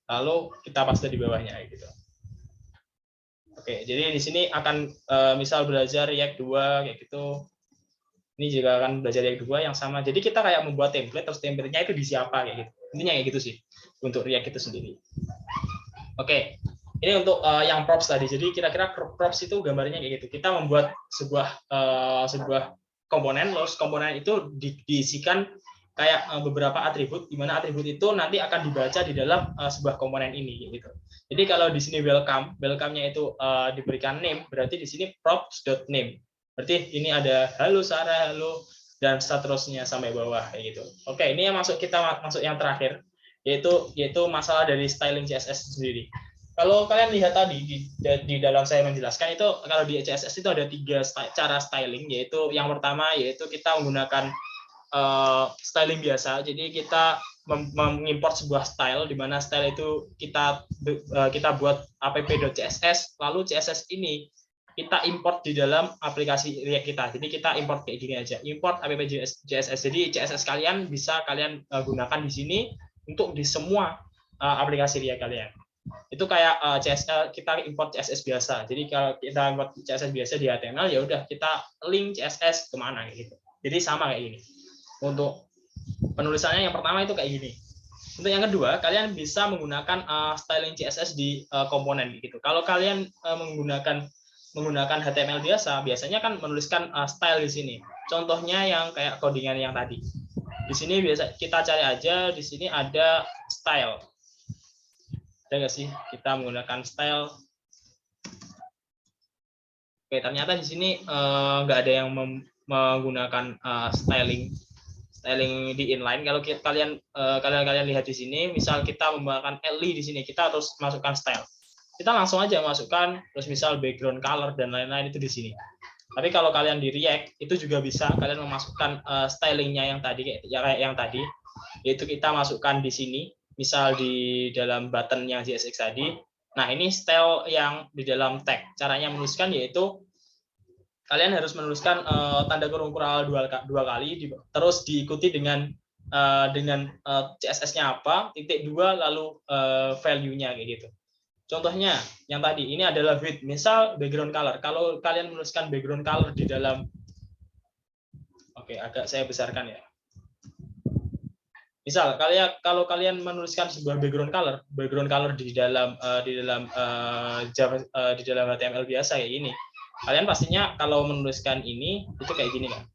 lalu kita paste di bawahnya gitu. Oke, jadi di sini akan misal belajar React 2 kayak gitu. Ini juga akan belajar React 2 yang sama. Jadi kita kayak membuat template, terus template-nya itu diisi apa kayak gitu. Intinya kayak gitu sih untuk React itu sendiri. Oke, ini untuk yang props tadi. Jadi kira-kira props itu gambarnya kayak gitu. Kita membuat sebuah komponen, terus komponen itu diisikan kayak beberapa atribut, di mana atribut itu nanti akan dibaca di dalam sebuah komponen ini gitu. Jadi kalau di sini welcome-nya itu diberikan name, berarti di sini props.name. Berarti ini ada halo Sarah, halo, dan seterusnya sampai bawah kayak gitu. Oke, ini yang kita masuk yang terakhir, yaitu masalah dari styling CSS sendiri. Kalau kalian lihat tadi di dalam saya menjelaskan itu, kalau di CSS itu ada 3 cara styling, yaitu yang pertama yaitu kita menggunakan styling biasa. Jadi kita mengimport sebuah style, di mana style itu kita buat app.css, lalu CSS ini kita import di dalam aplikasi React kita. Jadi kita import kayak gini aja, import app.css. Jadi CSS kalian bisa kalian gunakan di sini untuk di semua aplikasi React kalian. Itu kayak CSS, kita import CSS biasa. Jadi kalau kita import CSS biasa di HTML, ya udah kita link CSS kemana gitu. Jadi sama kayak gini. Untuk penulisannya yang pertama itu kayak gini. Untuk yang kedua, kalian bisa menggunakan styling CSS di komponen gitu. Kalau kalian menggunakan HTML biasanya kan menuliskan style di sini. Contohnya yang kayak codingan yang tadi. Di sini biasa kita cari aja, di sini ada style. Ada nggak sih kita menggunakan style? Oke, ternyata di sini nggak ada yang menggunakan styling di inline. Kalau kalian lihat di sini, misal kita menggunakan li di sini, kita harus masukkan style. Kita langsung aja masukkan, terus misal background color dan lain-lain itu di sini. Tapi kalau kalian di React itu juga bisa kalian memasukkan stylingnya yang tadi kayak yang tadi, yaitu kita masukkan di sini. Misal di dalam button yang JSX tadi, nah ini style yang di dalam tag. Caranya menuliskan yaitu kalian harus menuliskan tanda kurung plural dua kali, terus diikuti dengan CSS-nya apa, .2 lalu value-nya kayak gitu. Contohnya yang tadi ini adalah width, misal background color. Kalau kalian menuliskan background color di dalam, oke, agak saya besarkan ya. Misal kalau kalian menuliskan sebuah background color di dalam Java, di dalam HTML biasa kayak ini, kalian pastinya kalau menuliskan ini itu kayak gini kan.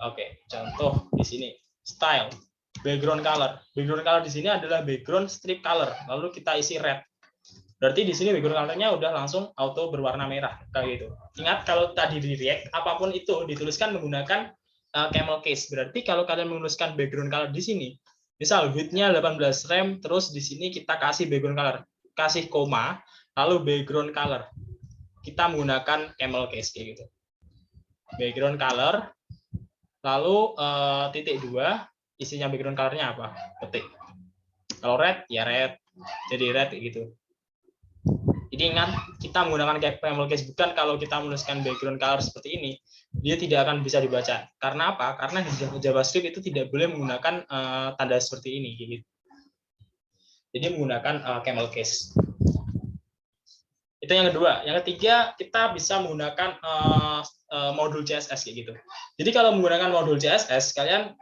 Oke, contoh di sini style background color. Background color di sini adalah background strip color. Lalu kita isi red. Berarti di sini background color-nya udah langsung auto berwarna merah kayak gitu. Ingat kalau tadi di React apapun itu dituliskan menggunakan camel case. Berarti kalau kalian menuliskan background color di sini, misal width-nya 18 rem, terus di sini kita kasih background color, kasih koma, lalu background color. Kita menggunakan camel case kayak gitu. Background color, lalu .2, isinya background color-nya apa? Ketik. Kalau red, ya red. Jadi red kayak gitu. Jadi ingat, kita menggunakan camel case bukan kalau kita menuliskan background color seperti ini, dia tidak akan bisa dibaca. Karena apa? Karena di JavaScript itu tidak boleh menggunakan tanda seperti ini. Gitu. Jadi menggunakan camel case. Itu yang kedua. Yang ketiga, kita bisa menggunakan modul CSS kayak gitu. Jadi kalau menggunakan modul CSS, kalian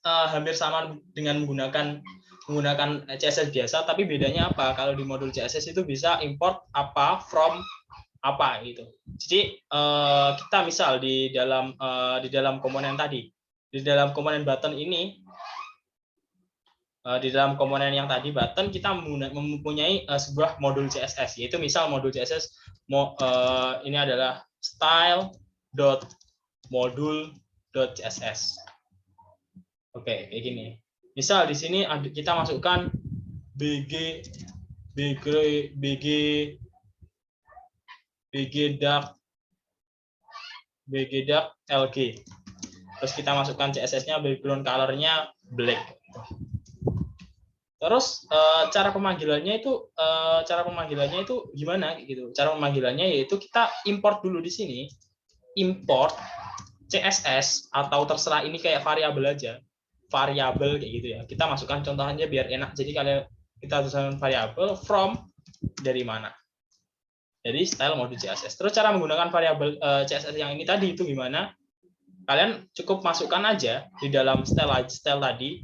hampir sama dengan menggunakan CSS biasa, tapi bedanya apa? Kalau di modul CSS itu bisa import apa from apa gitu. Jadi kita misal di dalam komponen tadi, di dalam komponen button ini, di dalam komponen yang tadi button kita mempunyai sebuah modul CSS, yaitu misal modul CSS ini adalah style.module.css. Oke, kayak gini. Misal di sini kita masukkan bg dark lg. Terus kita masukkan CSS-nya, background color-nya black. Terus cara pemanggilannya itu gimana gitu. Cara pemanggilannya yaitu kita import dulu di sini, import CSS atau terserah ini kayak variabel aja, variabel kayak gitu ya. Kita masukkan contohnya biar enak. Jadi kalian kita tuliskan variabel from dari mana. Jadi style modul CSS. Terus cara menggunakan variabel CSS yang ini tadi itu gimana? Kalian cukup masukkan aja di dalam style tadi.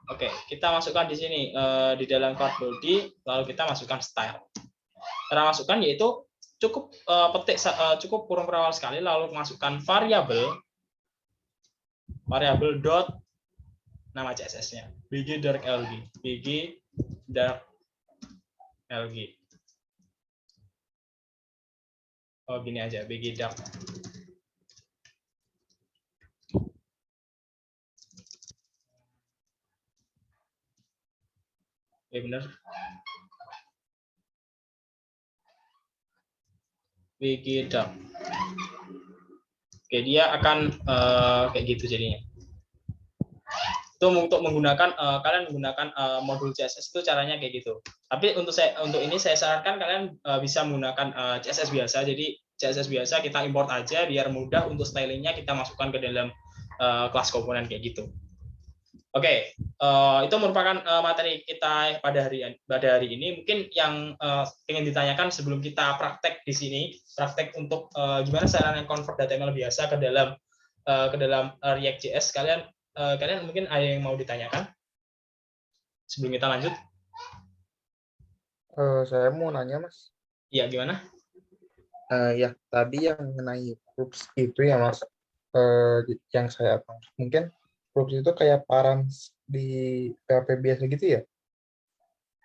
Oke, kita masukkan di sini di dalam card body, lalu kita masukkan style. Cara masukkan yaitu cukup cukup kurung berawal sekali, lalu masukkan variabel dot nama CSS-nya bg dark lg. Oh gini aja bg dark. Oke, benar. BG dark. Oke, dia akan kayak gitu jadinya. Itu untuk menggunakan kalian menggunakan modul CSS itu caranya kayak gitu. Tapi untuk ini saya sarankan kalian bisa menggunakan CSS biasa. Jadi CSS biasa kita import aja biar mudah untuk stylingnya kita masukkan ke dalam kelas komponen kayak gitu. Oke, itu merupakan materi kita pada hari ini. Mungkin yang ingin ditanyakan sebelum kita praktek di sini, praktek untuk gimana caranya convert HTML biasa ke dalam React.js. Kalian mungkin ada yang mau ditanyakan sebelum kita lanjut? Saya mau nanya, Mas. Iya, gimana? Ya, tadi yang mengenai proofs itu ya, Mas. Yang saya tahu mungkin proofs itu kayak params di PHP biasa gitu ya?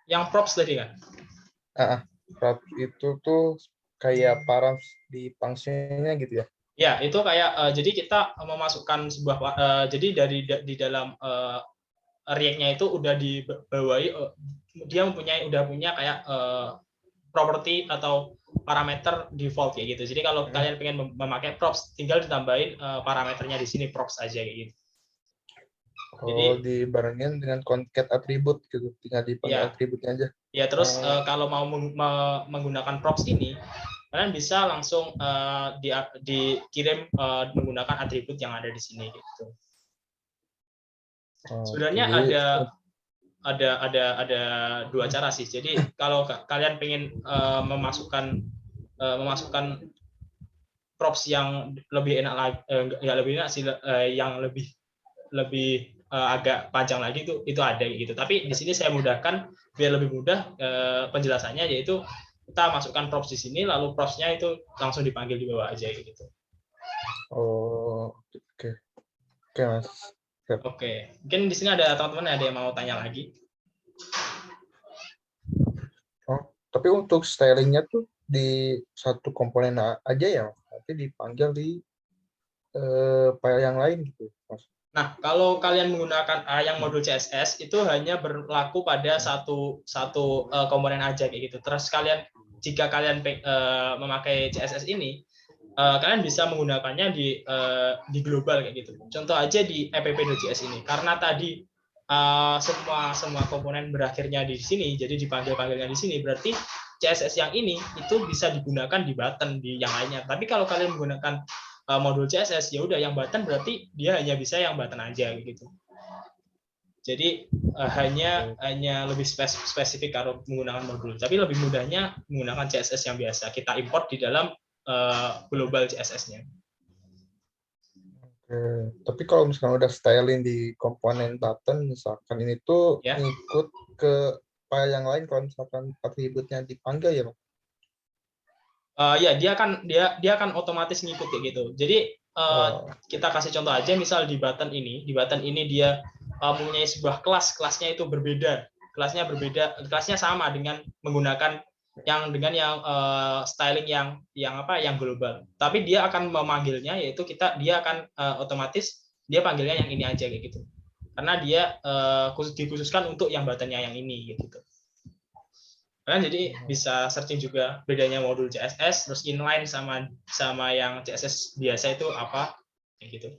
Yang props tadi kan? Proofs itu tuh kayak params di function-nya gitu ya? Ya, itu kayak jadi kita memasukkan sebuah jadi di dalam React-nya itu udah dibawahi dia udah punya kayak property atau parameter default kayak gitu. Jadi kalau kalian pengen memakai props, tinggal ditambahin parameternya di sini props aja kayak gitu. Jadi dibarengin dengan concat atribut gitu, tinggal dipanggil ya, atributnya aja. Ya, terus kalau mau menggunakan props ini, kalian bisa langsung dikirim menggunakan atribut yang ada di sini gitu. Sebenarnya ada dua cara sih. Jadi kalau kalian pengen memasukkan props yang lebih enak lagi, nggak lebih enak sih, yang lebih agak panjang lagi itu ada gitu. Tapi di sini saya mudahkan biar lebih mudah penjelasannya, yaitu kita masukkan props di sini, lalu propsnya itu langsung dipanggil di bawah aja gitu. Oke, Mas. Oke, mungkin di sini ada teman-teman ada yang mau tanya lagi. Tapi untuk stylingnya tuh di satu komponen aja ya, nanti dipanggil di file yang lain gitu, Mas. Nah, kalau kalian menggunakan yang modul CSS itu hanya berlaku pada satu komponen aja kayak gitu. Terus jika kalian memakai CSS ini, kalian bisa menggunakannya di global kayak gitu. Contoh aja di app.js ini, karena tadi semua komponen berakhirnya di sini, jadi dipanggilnya di sini, berarti CSS yang ini itu bisa digunakan di button di yang lainnya. Tapi kalau kalian menggunakan modul CSS, ya udah yang button berarti dia hanya bisa yang button aja gitu. Jadi hanya lebih spesifik kalau menggunakan modul. Tapi lebih mudahnya menggunakan CSS yang biasa. Kita import di dalam global CSS-nya. Tapi kalau misalkan udah styling di komponen button, misalkan ini tuh ngikut ke file yang lain kalau misalkan atributnya dipanggil ya, Pak? Ya, dia akan otomatis ngikut kayak gitu. Jadi kita kasih contoh aja, misal di button ini dia mempunyai sebuah kelasnya itu berbeda, kelasnya sama dengan menggunakan yang styling yang global. Tapi dia akan memanggilnya, yaitu dia akan otomatis dia panggilnya yang ini aja kayak gitu. Karena dia dikhususkan untuk yang buttonnya yang ini gitu. Kalian jadi bisa searching juga bedanya modul CSS, terus inline sama yang CSS biasa itu apa, kayak gitu.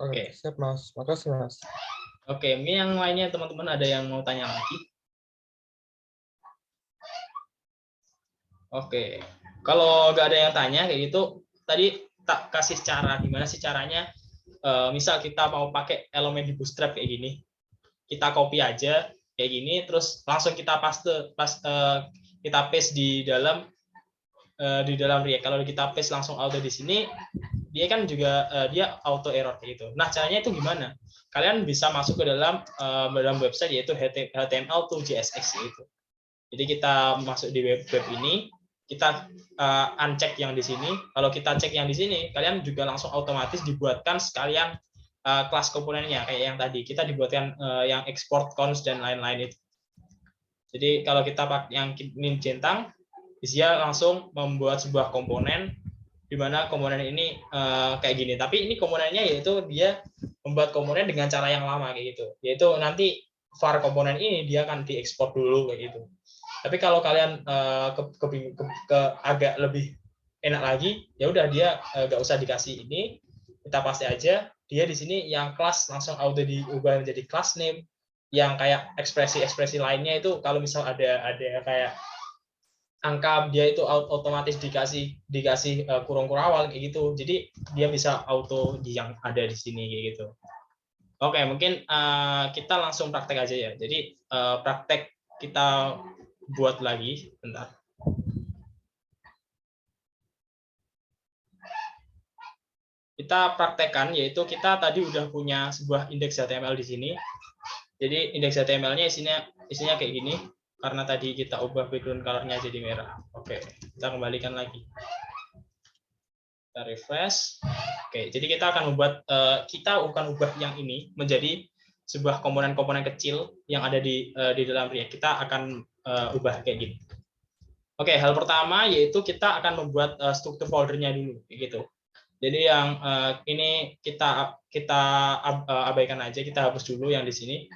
Oke, siap Mas. Makasih Mas. Oke, ini yang lainnya teman-teman ada yang mau tanya lagi? Oke, kalau nggak ada yang tanya kayak gitu, tadi tak kasih cara gimana sih caranya. Misal kita mau pakai elemen di Bootstrap kayak gini, kita copy aja kayak gini, terus langsung kita kita paste di dalam React. Kalau kita paste langsung auto di sini, dia kan juga dia auto error kayak gitu. Nah, caranya itu gimana? Kalian bisa masuk ke dalam website yaitu HTML to JSX itu. Jadi kita masuk di web ini, kita uncheck yang di sini. Kalau kita cek yang di sini, kalian juga langsung otomatis dibuatkan sekalian kelas komponennya kayak yang tadi. Kita dibuatkan yang export cons dan lain-lain itu. Jadi kalau kita pakai yang ini centang, dia langsung membuat sebuah komponen di mana komponen ini kayak gini. Tapi ini komponennya yaitu dia membuat komponen dengan cara yang lama kayak gitu. Yaitu nanti var komponen ini dia akan diekspor dulu kayak gitu. Tapi kalau kalian agak lebih enak lagi, ya udah dia nggak usah dikasih ini, kita pasti aja dia di sini yang kelas langsung auto diubah menjadi class name, yang kayak ekspresi-ekspresi lainnya itu kalau misal ada kayak angka dia itu otomatis dikasih kurung kurawal kayak gitu, jadi dia bisa auto yang ada di sini kayak gitu. Oke, mungkin kita langsung praktek aja ya. Jadi praktek kita buat lagi, bentar. Kita praktekkan, yaitu kita tadi udah punya sebuah indeks HTML di sini. Jadi indeks HTML-nya isinya kayak gini, karena tadi kita ubah background color-nya jadi merah. Oke, kita kembalikan lagi. Kita refresh. Oke, jadi kita akan membuat, kita akan ubah yang ini menjadi sebuah komponen-komponen kecil yang ada di dalam React. Kita akan ubah kayak gini. Oke, hal pertama yaitu kita akan membuat struktur foldernya dulu, gitu. Jadi yang ini kita abaikan aja, kita hapus dulu yang di sini.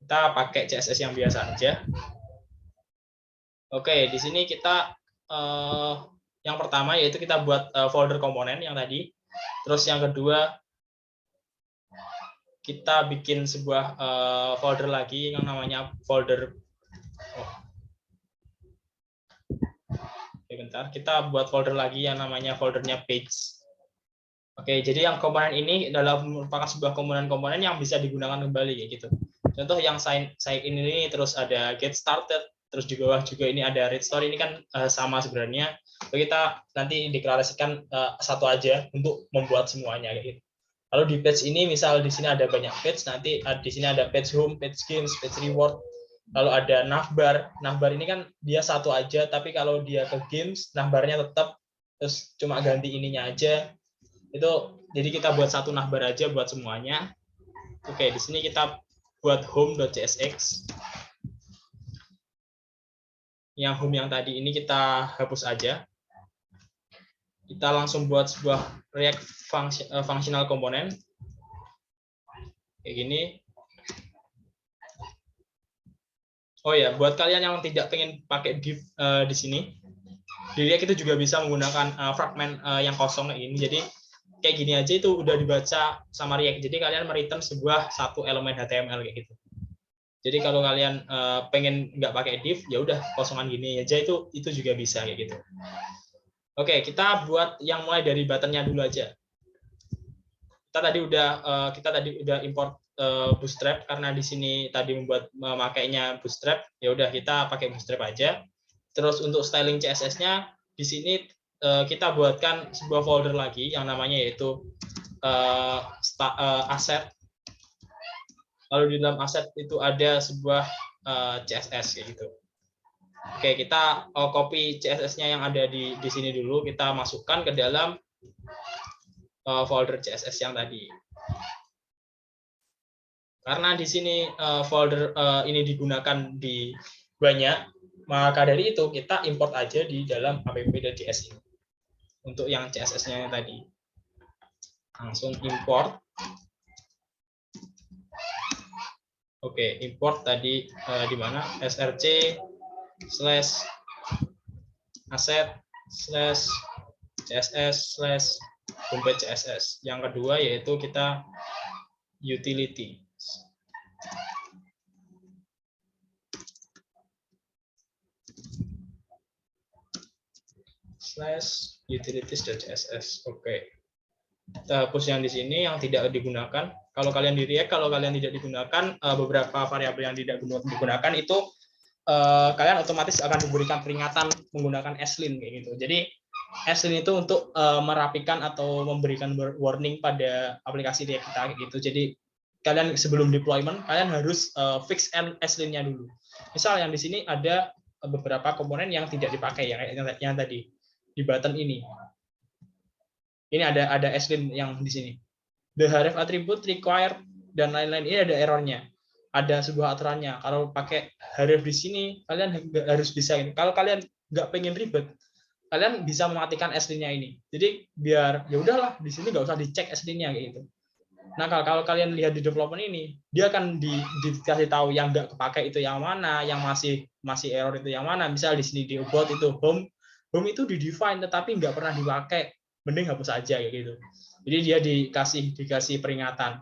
Kita pakai CSS yang biasa aja. Oke, di sini kita yang pertama yaitu kita buat folder komponen yang tadi. Terus yang kedua kita bikin sebuah folder lagi yang namanya folder. Oke, bentar, kita buat folder lagi yang namanya foldernya page. Oke, jadi yang komponen ini adalah merupakan sebuah komponen-komponen yang bisa digunakan kembali kayak gitu. Contoh yang sign in ini, terus ada get started, terus di bawah juga ini ada read story, ini kan sama sebenarnya. Kita nanti deklarasikan satu aja untuk membuat semuanya kayak gitu. Lalu di page ini misal di sini ada banyak page, nanti di sini ada page home, page games, page reward. Lalu ada navbar. Navbar ini kan dia satu aja, tapi kalau dia ke games, navbarnya tetap, terus cuma ganti ininya aja. Itu jadi kita buat satu navbar aja buat semuanya. Oke, di sini kita buat home.csx. Yang home yang tadi ini kita hapus aja. Kita langsung buat sebuah React functional component kayak gini. Oh ya, buat kalian yang tidak pengen pakai div di sini, di React itu juga bisa menggunakan fragment yang kosong kayak gini. Jadi kayak gini aja itu udah dibaca sama React. Jadi kalian mereturn sebuah satu elemen HTML kayak gitu. Jadi kalau kalian pengen nggak pakai div, ya udah kosongan gini aja itu juga bisa kayak gitu. Oke, kita buat yang mulai dari buttonnya dulu aja. Kita tadi udah import Bootstrap karena di sini tadi memakainya Bootstrap. Ya udah kita pakai Bootstrap aja. Terus untuk styling CSS-nya di sini kita buatkan sebuah folder lagi yang namanya yaitu asset. Lalu di dalam aset itu ada sebuah CSS kayak gitu. Oke, kita copy CSS-nya yang ada di sini dulu, kita masukkan ke dalam folder CSS yang tadi. Karena di sini folder ini digunakan di banyak, maka dari itu kita import aja di dalam app.js ini. Untuk yang CSS-nya yang tadi. Langsung import. Oke, import tadi di mana? src/asset/css/homepage CSS. Yang kedua yaitu kita utility. /utilities.css. Oke. Kita hapus yang di sini yang tidak digunakan. Kalau kalian di React, kalau kalian tidak digunakan, beberapa variabel yang tidak digunakan itu kalian otomatis akan diberikan peringatan menggunakan sLin kayak gitu. Jadi sLin itu untuk merapikan atau memberikan warning pada aplikasi React kita kayak gitu. Jadi kalian sebelum deployment kalian harus fix sLin-nya dulu. Misal yang di sini ada beberapa komponen yang tidak dipakai yang tadi di button ini. Ini ada sLin yang di sini. The href attribute required dan lain-lain, ini ada errornya. Ada sebuah aturannya. Kalau pakai href di sini, kalian harus bisa ini. Kalau kalian nggak pengen ribet, kalian bisa mematikan sLin-nya ini. Jadi biar ya udahlah di sini nggak usah dicek sLin-nya kayak gitu. Nah kalau kalian lihat di development ini, dia akan dikasih tahu yang nggak kepake itu yang mana, yang masih error itu yang mana. Misal di sini di about itu home itu di define tetapi nggak pernah dipakai. Mending hapus aja kayak gitu. Jadi dia dikasih peringatan.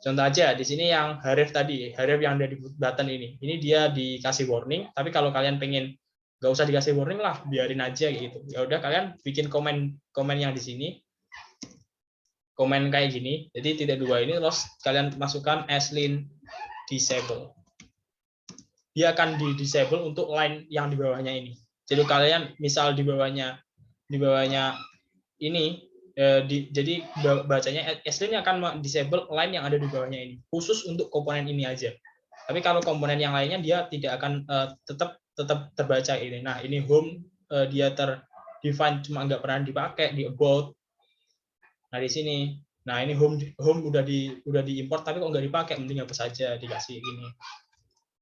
Contoh aja di sini yang href tadi, href yang ada di button ini dia dikasih warning. Tapi kalau kalian pengen nggak usah dikasih warning lah, biarin aja gitu. Ya udah kalian bikin komen yang di sini, komen kayak gini. Jadi tidak dua ini, terus kalian masukkan sLin disable. Dia akan di disable untuk line yang di bawahnya ini. Jadi kalian misal di bawahnya ini jadi bacanya sLin akan disable line yang ada di bawahnya ini, khusus untuk komponen ini aja. Tapi kalau komponen yang lainnya dia tidak akan tetap terbaca ini. Nah ini home dia terdefine cuma nggak pernah dipakai di about. Nah di sini, nah ini home udah diimport tapi kok nggak dipakai, mending hapus saja, dikasih gini.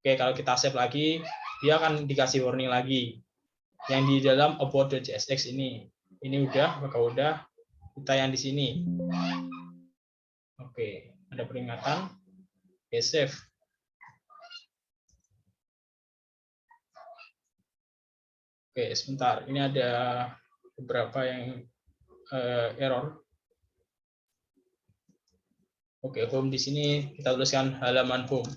Oke, kalau kita save lagi, dia akan dikasih warning lagi yang di dalam about.csx ini. Ini udah, maka udah. Kita yang di sini. Oke, ada peringatan. Oke, save. Oke, sebentar. Ini ada beberapa yang error. Oke, home di sini kita tuliskan halaman home.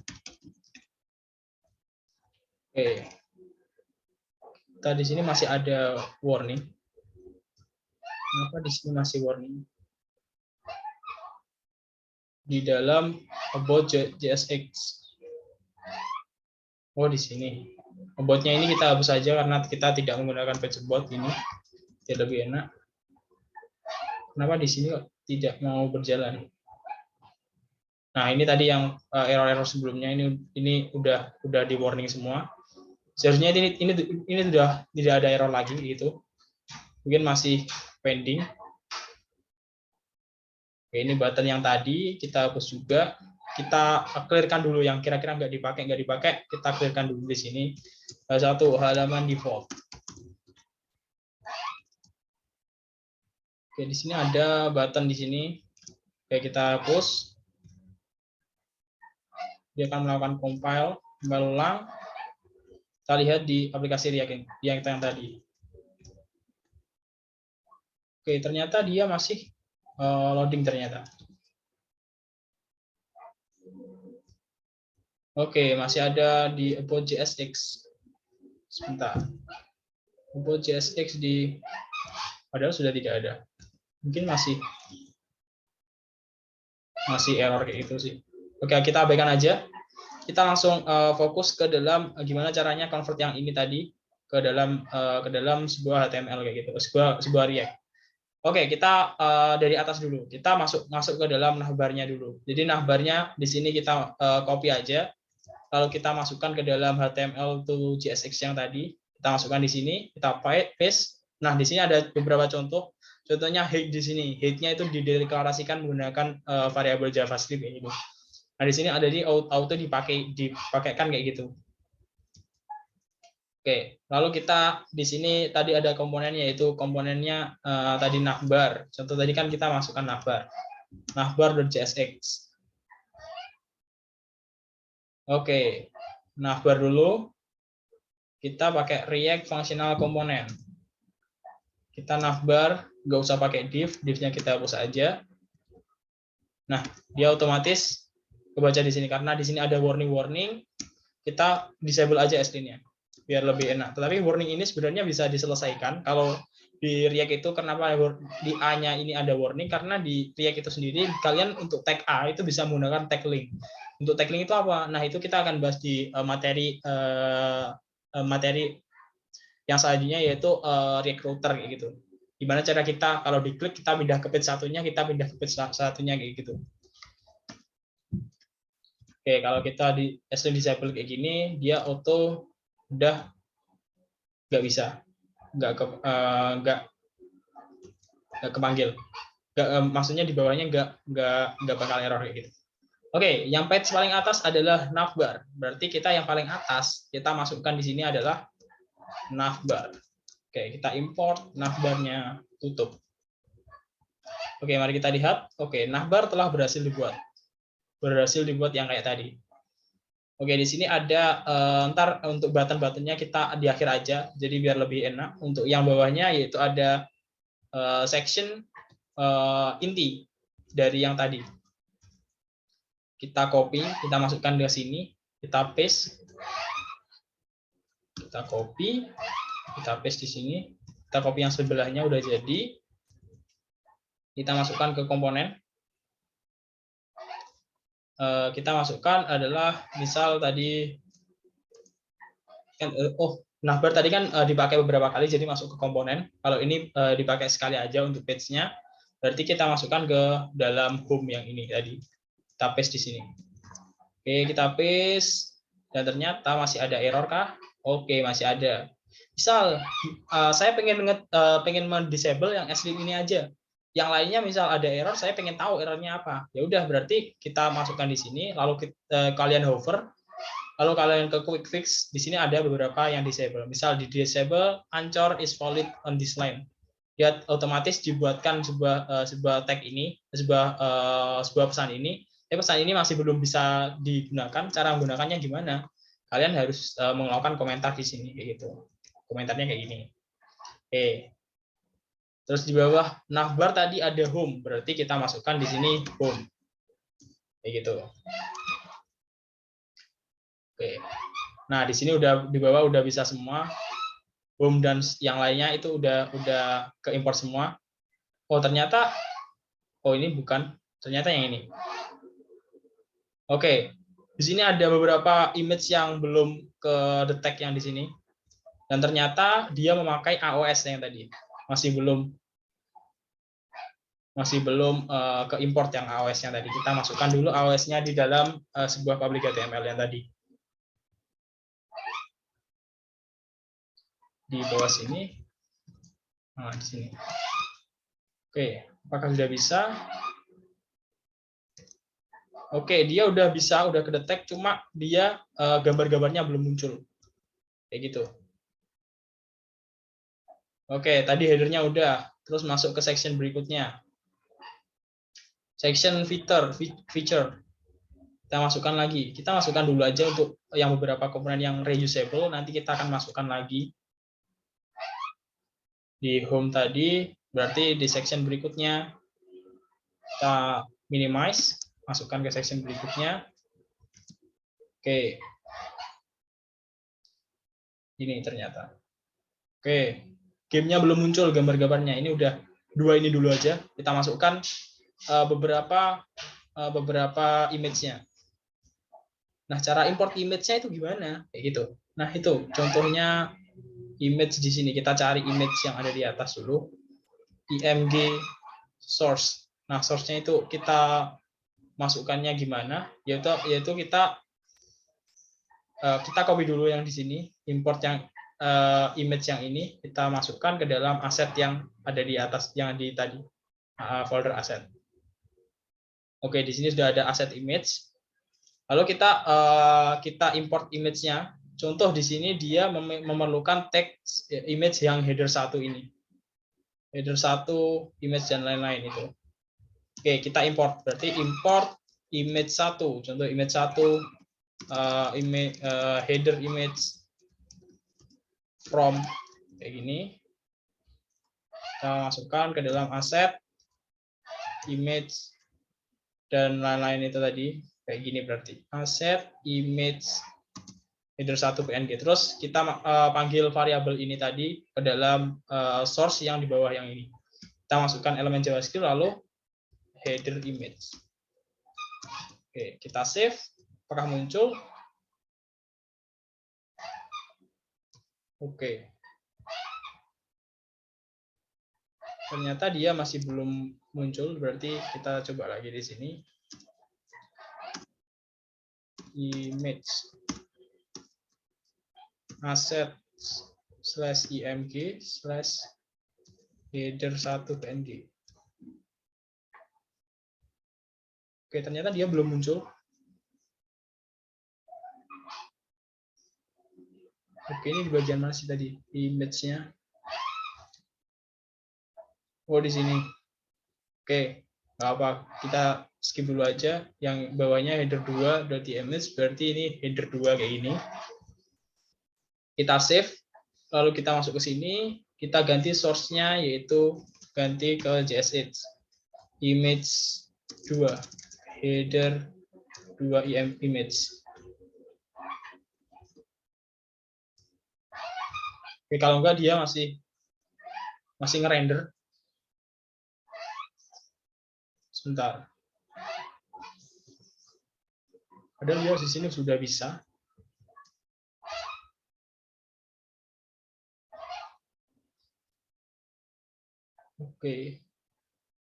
Oke. Kita di sini masih ada warning. Kenapa di sini masih warning? Di dalam about.jsx. Oh, di sini. About-nya ini kita hapus saja karena kita tidak menggunakan page about ini. Jadi lebih enak. Kenapa di sini kok tidak mau berjalan? Nah, ini tadi yang error-error sebelumnya ini udah di warning semua. Seharusnya ini sudah tidak ada error lagi gitu. Mungkin masih pending. Oke, ini button yang tadi kita hapus juga. Kita clearkan dulu yang kira-kira nggak dipakai, kita clearkan dulu di sini. Satu, halaman default. Oke, di sini ada button di sini. Oke, kita hapus. Dia akan melakukan compile ulang. Kita lihat di aplikasi React yang tadi. Oke, ternyata dia masih loading ternyata. Oke, masih ada di about.jsx. Sebentar. About.jsx padahal sudah tidak ada. Mungkin masih error kayak gitu sih. Oke, kita abaikan aja. Kita langsung fokus ke dalam gimana caranya convert yang ini tadi ke dalam sebuah HTML kayak gitu, sebuah React. Oke, kita dari atas dulu. Kita masuk ke dalam navbarnya dulu. Jadi navbarnya di sini kita copy aja. Lalu kita masukkan ke dalam HTML to JSX yang tadi. Kita masukkan di sini, kita paste. Nah, di sini ada beberapa contoh. Contohnya height di sini. Height-nya itu dideklarasikan menggunakan variabel JavaScript kayak gitu. Nah, di sini ada di auto dipakaikan kayak gitu. Oke, lalu kita di sini tadi ada komponennya, yaitu komponennya tadi navbar. Contoh tadi kan kita masukkan navbar.jsx. Oke, navbar dulu. Kita pakai React Functional Component. Kita navbar, nggak usah pakai div, divnya kita hapus aja. Nah, dia otomatis kebaca di sini karena di sini ada warning, kita disable aja S-line-nya biar lebih enak. Tetapi warning ini sebenarnya bisa diselesaikan kalau di React itu. Kenapa di A-nya ini ada warning? Karena di React itu sendiri kalian untuk tag A itu bisa menggunakan tag link. Untuk tag link itu apa? Nah, itu kita akan bahas di materi yang selanjutnya, yaitu React router kayak gitu. Gimana cara kita kalau diklik kita pindah ke page satunya, kita pindah ke page satunya kayak gitu. Oke, kalau kita di S-line disable kayak gini, dia auto udah nggak bisa, nggak kepanggil, maksudnya di bawahnya nggak bakal error kayak gitu. Oke, yang page paling atas adalah navbar. Berarti kita yang paling atas kita masukkan di sini adalah navbar. Oke, kita import navbarnya, tutup. Oke, mari kita lihat. Oke, navbar telah berhasil dibuat yang kayak tadi. Oke, di sini ada ntar untuk button-buttonnya kita di akhir aja, jadi biar lebih enak. Untuk yang bawahnya yaitu ada section inti dari yang tadi. Kita copy, kita masukkan ke sini, kita paste, kita copy, kita paste di sini, kita copy yang sebelahnya udah jadi, kita masukkan ke komponen. Kita masukkan adalah misal tadi kan navbar tadi kan dipakai beberapa kali jadi masuk ke komponen. Kalau ini dipakai sekali aja untuk page-nya, berarti kita masukkan ke dalam home yang ini tadi. Kita paste di sini. Oke, kita paste dan ternyata masih ada error kah? Oke, masih ada. Misal saya pengen mendisable yang S-line ini aja. Yang lainnya misal ada error, saya pengen tahu errornya apa. Ya udah, berarti kita masukkan di sini, lalu kalian hover, lalu kalian ke quick fix. Di sini ada beberapa yang disable. Misal di disable Anchor is valid on this line. Dia otomatis dibuatkan sebuah tag ini, sebuah pesan ini. Pesan ini masih belum bisa digunakan. Cara menggunakannya gimana? Kalian harus melakukan komentar di sini kayak gitu. Komentarnya kayak gini. Oke. Terus di bawah navbar tadi ada home, berarti kita masukkan di sini home. Kayak gitu. Oke. Nah, di sini udah di bawah udah bisa semua. Home dan yang lainnya itu udah keimport semua. Oh, ternyata ini bukan. Ternyata yang ini. Oke. Di sini ada beberapa image yang belum ke detect yang di sini. Dan ternyata dia memakai AOS yang tadi. Masih belum ke import yang AOS-nya tadi. Kita masukkan dulu AOS-nya di dalam sebuah public HTML yang tadi. Di bawah sini. Nah, di sini. Oke, apakah sudah bisa? Oke, dia udah bisa, udah kedetek, cuma dia gambar-gambarnya belum muncul. Kayak gitu. Oke, tadi header-nya udah. Terus masuk ke section berikutnya. Section feature. Kita masukkan lagi. Kita masukkan dulu aja untuk yang beberapa komponen yang reusable. Nanti kita akan masukkan lagi. Di home tadi, berarti di section berikutnya. Kita minimize. Masukkan ke section berikutnya. Oke. Ini ternyata. Oke. Gamenya belum muncul gambar-gambarnya. Ini udah dua ini dulu aja. Kita masukkan beberapa image-nya. Nah, cara import image-nya itu gimana? Kayak gitu. Nah, itu contohnya image di sini. Kita cari image yang ada di atas dulu. img source. Nah, source-nya itu kita masukkannya gimana? Yaitu kita copy dulu yang di sini, import yang image yang ini, kita masukkan ke dalam aset yang ada di atas, yang di tadi, folder aset. Oke, di sini sudah ada aset image. Lalu kita import image-nya. Contoh di sini dia memerlukan tag image yang header 1 ini. Header 1, image dan lain-lain itu. Oke, kita import. Berarti import image 1. Contoh image 1, header image from kayak gini. Kita masukkan ke dalam aset image dan lain-lain itu tadi. Kayak gini berarti asset image header 1 png. Terus kita panggil variabel ini tadi ke dalam source yang di bawah yang ini. Kita masukkan elemen JavaScript lalu header image. Oke, kita save. Apakah muncul? Oke. Ternyata dia masih belum muncul, berarti kita coba lagi di sini. Image asset /img /header 1 png. Oke, ternyata dia belum muncul. Oke, ini di bagian mana sih tadi image-nya? Oh, di sini. Oke, nggak apa, kita skip dulu aja. Yang bawahnya header 2 .image, berarti ini header 2 kayak gini. Kita save, lalu kita masuk ke sini, kita ganti source-nya, yaitu ganti ke JSH. Image 2, header 2 image. Oke, kalau enggak dia masih ngerender. Sebentar. Padahal dia di sini sudah bisa. Oke.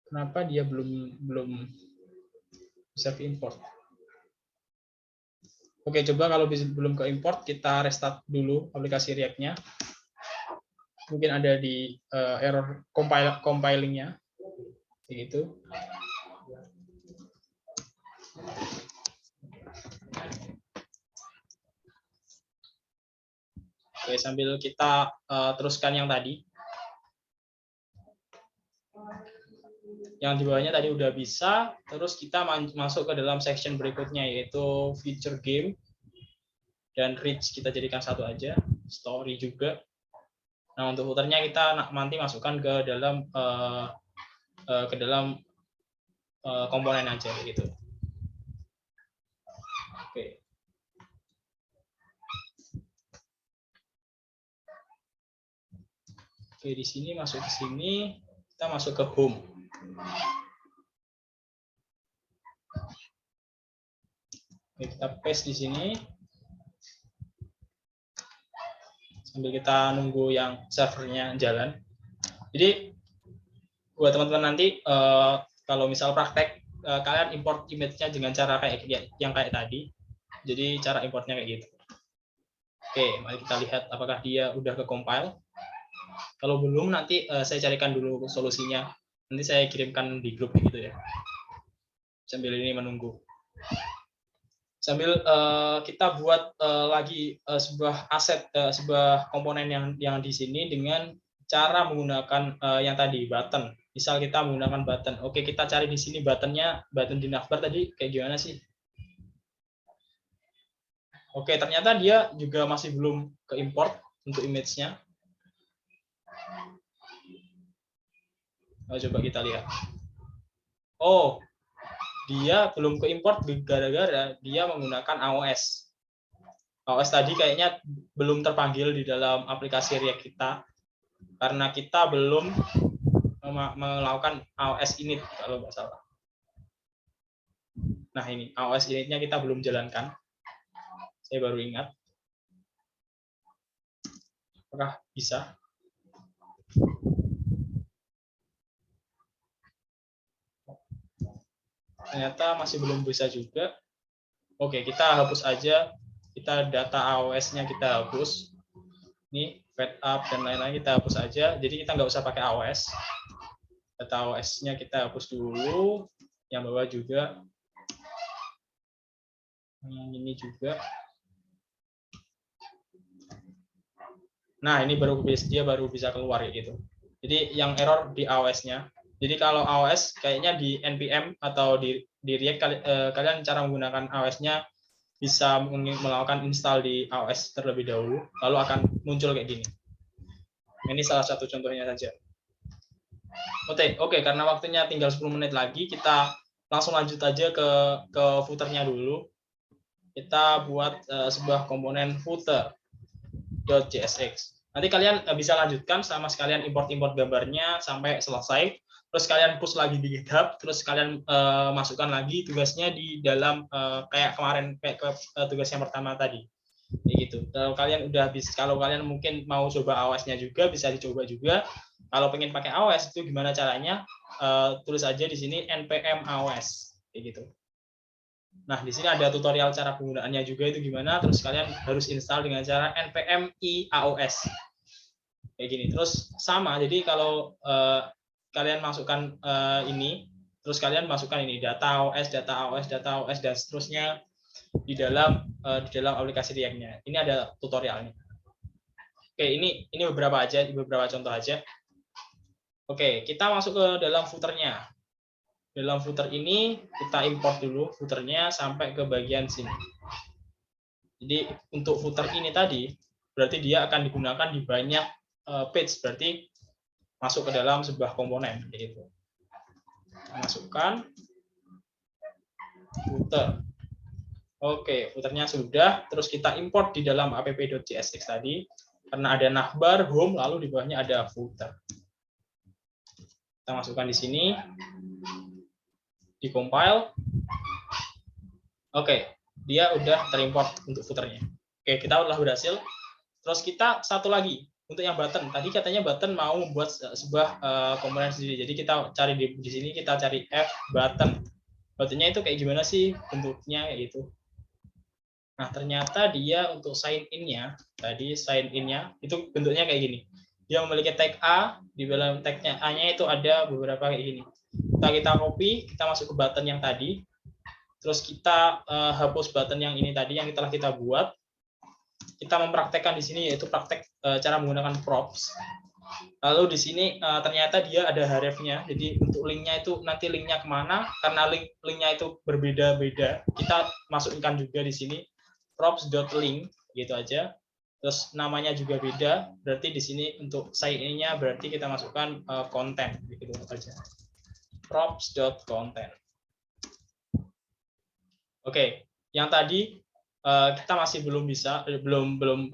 Kenapa dia belum bisa ke import? Oke, coba kalau belum ke import, kita restart dulu aplikasi React-nya. Mungkin ada di error compiling-nya. Begitu. Oke, sambil kita teruskan yang tadi. Yang di bawahnya tadi udah bisa, terus kita masuk ke dalam section berikutnya, yaitu feature game. Dan reach kita jadikan satu aja, story juga. Nah, untuk footernya kita nanti masukkan ke dalam komponen aja gitu. Oke. Oke, di sini masuk ke sini, kita masuk ke home. Oke, kita paste di sini. Sambil kita nunggu yang servernya jalan. Jadi buat teman-teman nanti kalau misal praktek kalian import image-nya dengan cara kayak yang kayak tadi. Jadi cara importnya kayak gitu. Oke, mari kita lihat apakah dia udah ke compile. Kalau belum nanti saya carikan dulu solusinya. Nanti saya kirimkan di grup gitu ya. Sambil ini menunggu. Sambil kita buat lagi sebuah aset, sebuah komponen yang di sini dengan cara menggunakan yang tadi button. Misal kita menggunakan button. Oke, kita cari di sini buttonnya, button di navbar tadi kayak gimana sih? Oke, ternyata dia juga masih belum ke import untuk image-nya. Coba kita lihat. Oh, dia belum ke import gara-gara dia menggunakan AOS. AOS tadi kayaknya belum terpanggil di dalam aplikasi React kita karena kita belum melakukan AOS init kalau nggak salah. Nah, ini AOS initnya kita belum jalankan. Saya baru ingat. Apakah bisa? Ternyata masih belum bisa juga. Oke, kita hapus aja. Kita data AOS-nya kita hapus. Ini fed up dan lain-lain kita hapus aja. Jadi kita nggak usah pakai AOS. Data AOS-nya kita hapus dulu. Yang bawah juga. Yang ini juga. Nah, ini dia baru bisa keluar gitu. Jadi yang error di AOS-nya. Jadi kalau AOS kayaknya di NPM atau di React kalian cara menggunakan AOS-nya bisa melakukan install di AOS terlebih dahulu, lalu akan muncul kayak gini. Ini salah satu contohnya saja. Oke, karena waktunya tinggal 10 menit lagi, kita langsung lanjut aja ke footernya dulu. Kita buat sebuah komponen footer.jsx. Nanti kalian bisa lanjutkan sama sekalian import-import gambarnya sampai selesai. Terus kalian push lagi di GitHub, terus kalian masukkan lagi tugasnya di dalam kayak kemarin kayak tugas yang pertama tadi. Kayak gitu. Kalau kalian udah bisa, kalau kalian mungkin mau coba AOS-nya juga bisa dicoba juga. Kalau pengen pakai AOS itu gimana caranya? Tulis aja di sini npm AOS kayak gitu. Nah, di sini ada tutorial cara penggunaannya juga itu gimana. Terus kalian harus install dengan cara npm i-aos kayak gini. Terus sama, jadi kalau kalian masukkan ini, terus kalian masukkan ini data AOS, dan seterusnya di dalam aplikasi React-nya. Ini ada tutorialnya. Oke, ini beberapa contoh aja. Oke, kita masuk ke dalam footernya. Dalam footer ini kita import dulu footernya sampai ke bagian sini. Jadi untuk footer ini tadi berarti dia akan digunakan di banyak page, berarti masuk ke dalam sebuah komponen gitu. Masukkan footer. Oke, footernya sudah. Terus kita import di dalam app.jsx tadi karena ada navbar, home, lalu di bawahnya ada footer. Kita masukkan di sini. Di compile. Oke, dia udah terimport untuk footernya. Oke, kita udah berhasil. Terus kita satu lagi untuk yang button. Tadi katanya button mau membuat sebuah komponen sendiri. Jadi kita cari di sini, kita cari f button. Buttonnya itu kayak gimana sih bentuknya kayak gitu. Nah, ternyata dia untuk sign in-nya, tadi sign in-nya itu bentuknya kayak gini. Dia memiliki tag A, di dalam tag-nya A-nya itu ada beberapa kayak gini. Kita copy, kita masuk ke button yang tadi, terus kita hapus button yang ini tadi yang telah kita buat. Kita mempraktekkan di sini yaitu praktek cara menggunakan props. Lalu di sini ternyata dia ada href-nya, jadi untuk link-nya itu nanti link-nya kemana, karena link-nya itu berbeda-beda, kita masukkan juga di sini props.link gitu aja. Terus namanya juga beda, berarti di sini untuk sign-in-nya berarti kita masukkan konten gitu aja. Props.content. Oke, yang tadi kita masih belum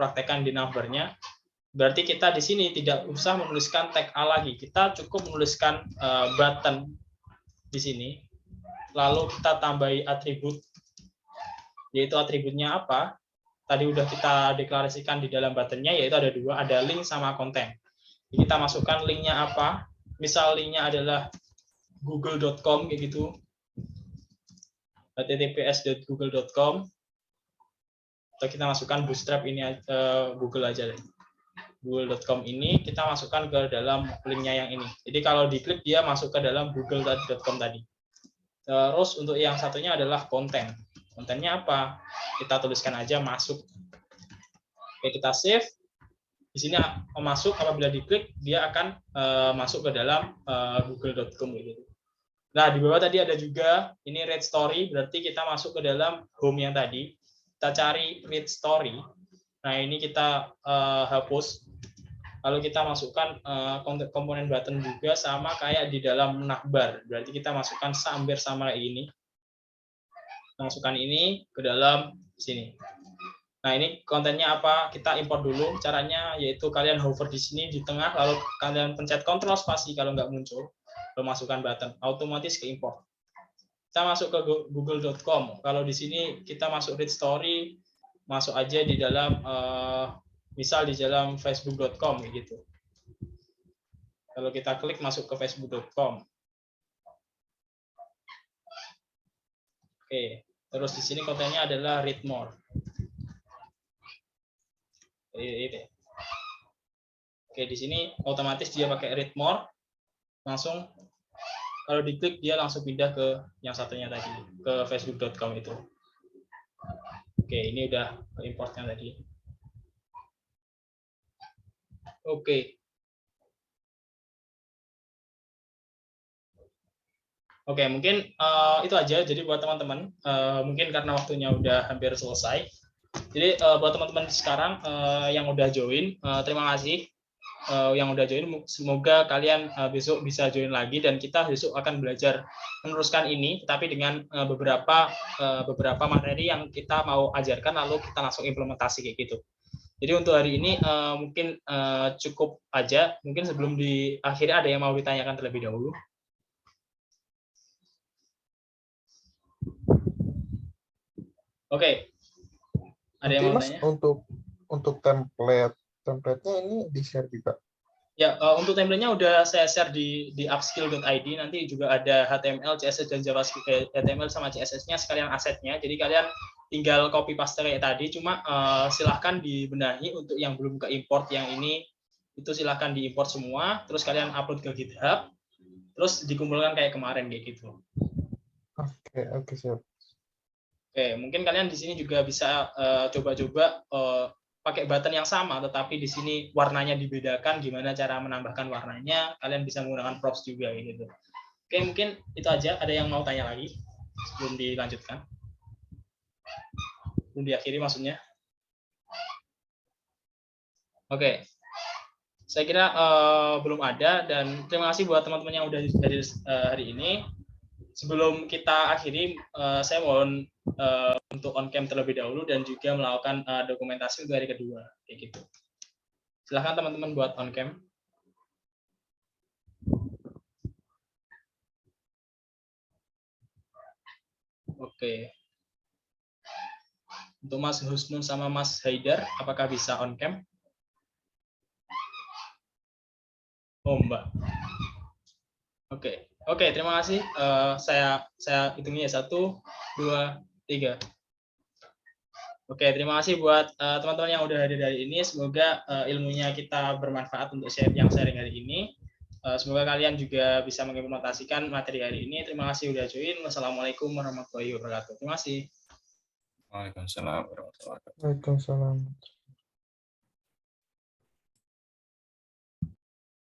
praktekkan di navbar-nya. Berarti kita di sini tidak usah menuliskan tag A lagi. Kita cukup menuliskan button di sini. Lalu kita tambahi atribut. Yaitu atributnya apa? Tadi udah kita deklarasikan di dalam button-nya, yaitu ada dua, ada link sama konten. Kita masukkan link-nya apa? Misal link-nya adalah google.com kayak gitu, https://google.com, atau kita masukkan bootstrap ini Google aja deh. Google.com ini kita masukkan ke dalam linknya yang ini. Jadi kalau diklik dia masuk ke dalam google.com tadi. Terus untuk yang satunya adalah konten. Kontennya apa? Kita tuliskan aja masuk. Oke, kita save. Di sini masuk, apabila diklik dia akan masuk ke dalam google.com gitu. Nah, di bawah tadi ada juga ini read story, berarti kita masuk ke dalam home yang tadi. Kita cari read story. Nah, ini kita hapus. Lalu kita masukkan komponen button juga sama kayak di dalam navbar. Berarti kita masukkan hampir sama kayak ini. Kita masukkan ini ke dalam sini. Nah, ini kontennya apa? Kita import dulu. Caranya yaitu kalian hover di sini di tengah, lalu kalian pencet Ctrl spasi kalau nggak muncul. Memasukkan button, otomatis ke import. Kita masuk ke google.com. Kalau di sini kita masuk read story, masuk aja di dalam misal di dalam facebook.com gitu. Kalau kita klik masuk ke facebook.com. Oke, terus di sini kontennya adalah read more. Oke, di sini otomatis dia pakai read more. Langsung kalau diklik dia langsung pindah ke yang satunya tadi, ke facebook.com itu. Oke, ini udah importnya tadi. Oke. Oke, mungkin itu aja. Jadi buat teman-teman, mungkin karena waktunya udah hampir selesai. Jadi buat teman-teman sekarang yang udah join, terima kasih. yang udah join, semoga kalian besok bisa join lagi dan kita besok akan belajar meneruskan ini, tapi dengan beberapa materi yang kita mau ajarkan lalu kita langsung implementasi kayak gitu. Jadi untuk hari ini mungkin cukup aja. Mungkin sebelum diakhiri ada yang mau ditanyakan terlebih dahulu. Oke. Ada yang mau Mas, tanya? untuk template-nya ini di-share juga. Ya, untuk template-nya udah saya share di upskill.id. Nanti juga ada HTML, CSS, dan JavaScript, HTML sama CSS-nya sekalian asetnya. Jadi kalian tinggal copy paste kayak tadi. Cuma silahkan dibenahi untuk yang belum ke import yang ini, itu silahkan diimport semua. Terus kalian upload ke GitHub. Terus dikumpulkan kayak kemarin kayak gitu. Oke, siap. Oke, mungkin kalian di sini juga bisa coba-coba pakai button yang sama, tetapi di sini warnanya dibedakan. Gimana cara menambahkan warnanya? Kalian bisa menggunakan props juga gitu. Oke, mungkin itu aja. Ada yang mau tanya lagi sebelum dilanjutkan? Belum diakhiri maksudnya? Oke, saya kira belum ada, dan terima kasih buat teman-teman yang udah hadir hari ini. Sebelum kita akhiri, saya mohon untuk on cam terlebih dahulu dan juga melakukan dokumentasi untuk hari kedua, kayak gitu. Silahkan teman-teman buat on cam. Oke. Untuk Mas Husnul sama Mas Haidar, apakah bisa on cam? Oh, Mbak. Oke, terima kasih. Saya hitungnya 1, 2, 3. Oke, terima kasih buat teman-teman yang udah hadir hari ini. Semoga ilmunya kita bermanfaat untuk yang sharing hari ini. Semoga kalian juga bisa mengimplementasikan materi hari ini. Terima kasih udah join. Wassalamualaikum warahmatullahi wabarakatuh. Terima kasih. Waalaikumsalam warahmatullahi wabarakatuh. Waalaikumsalam.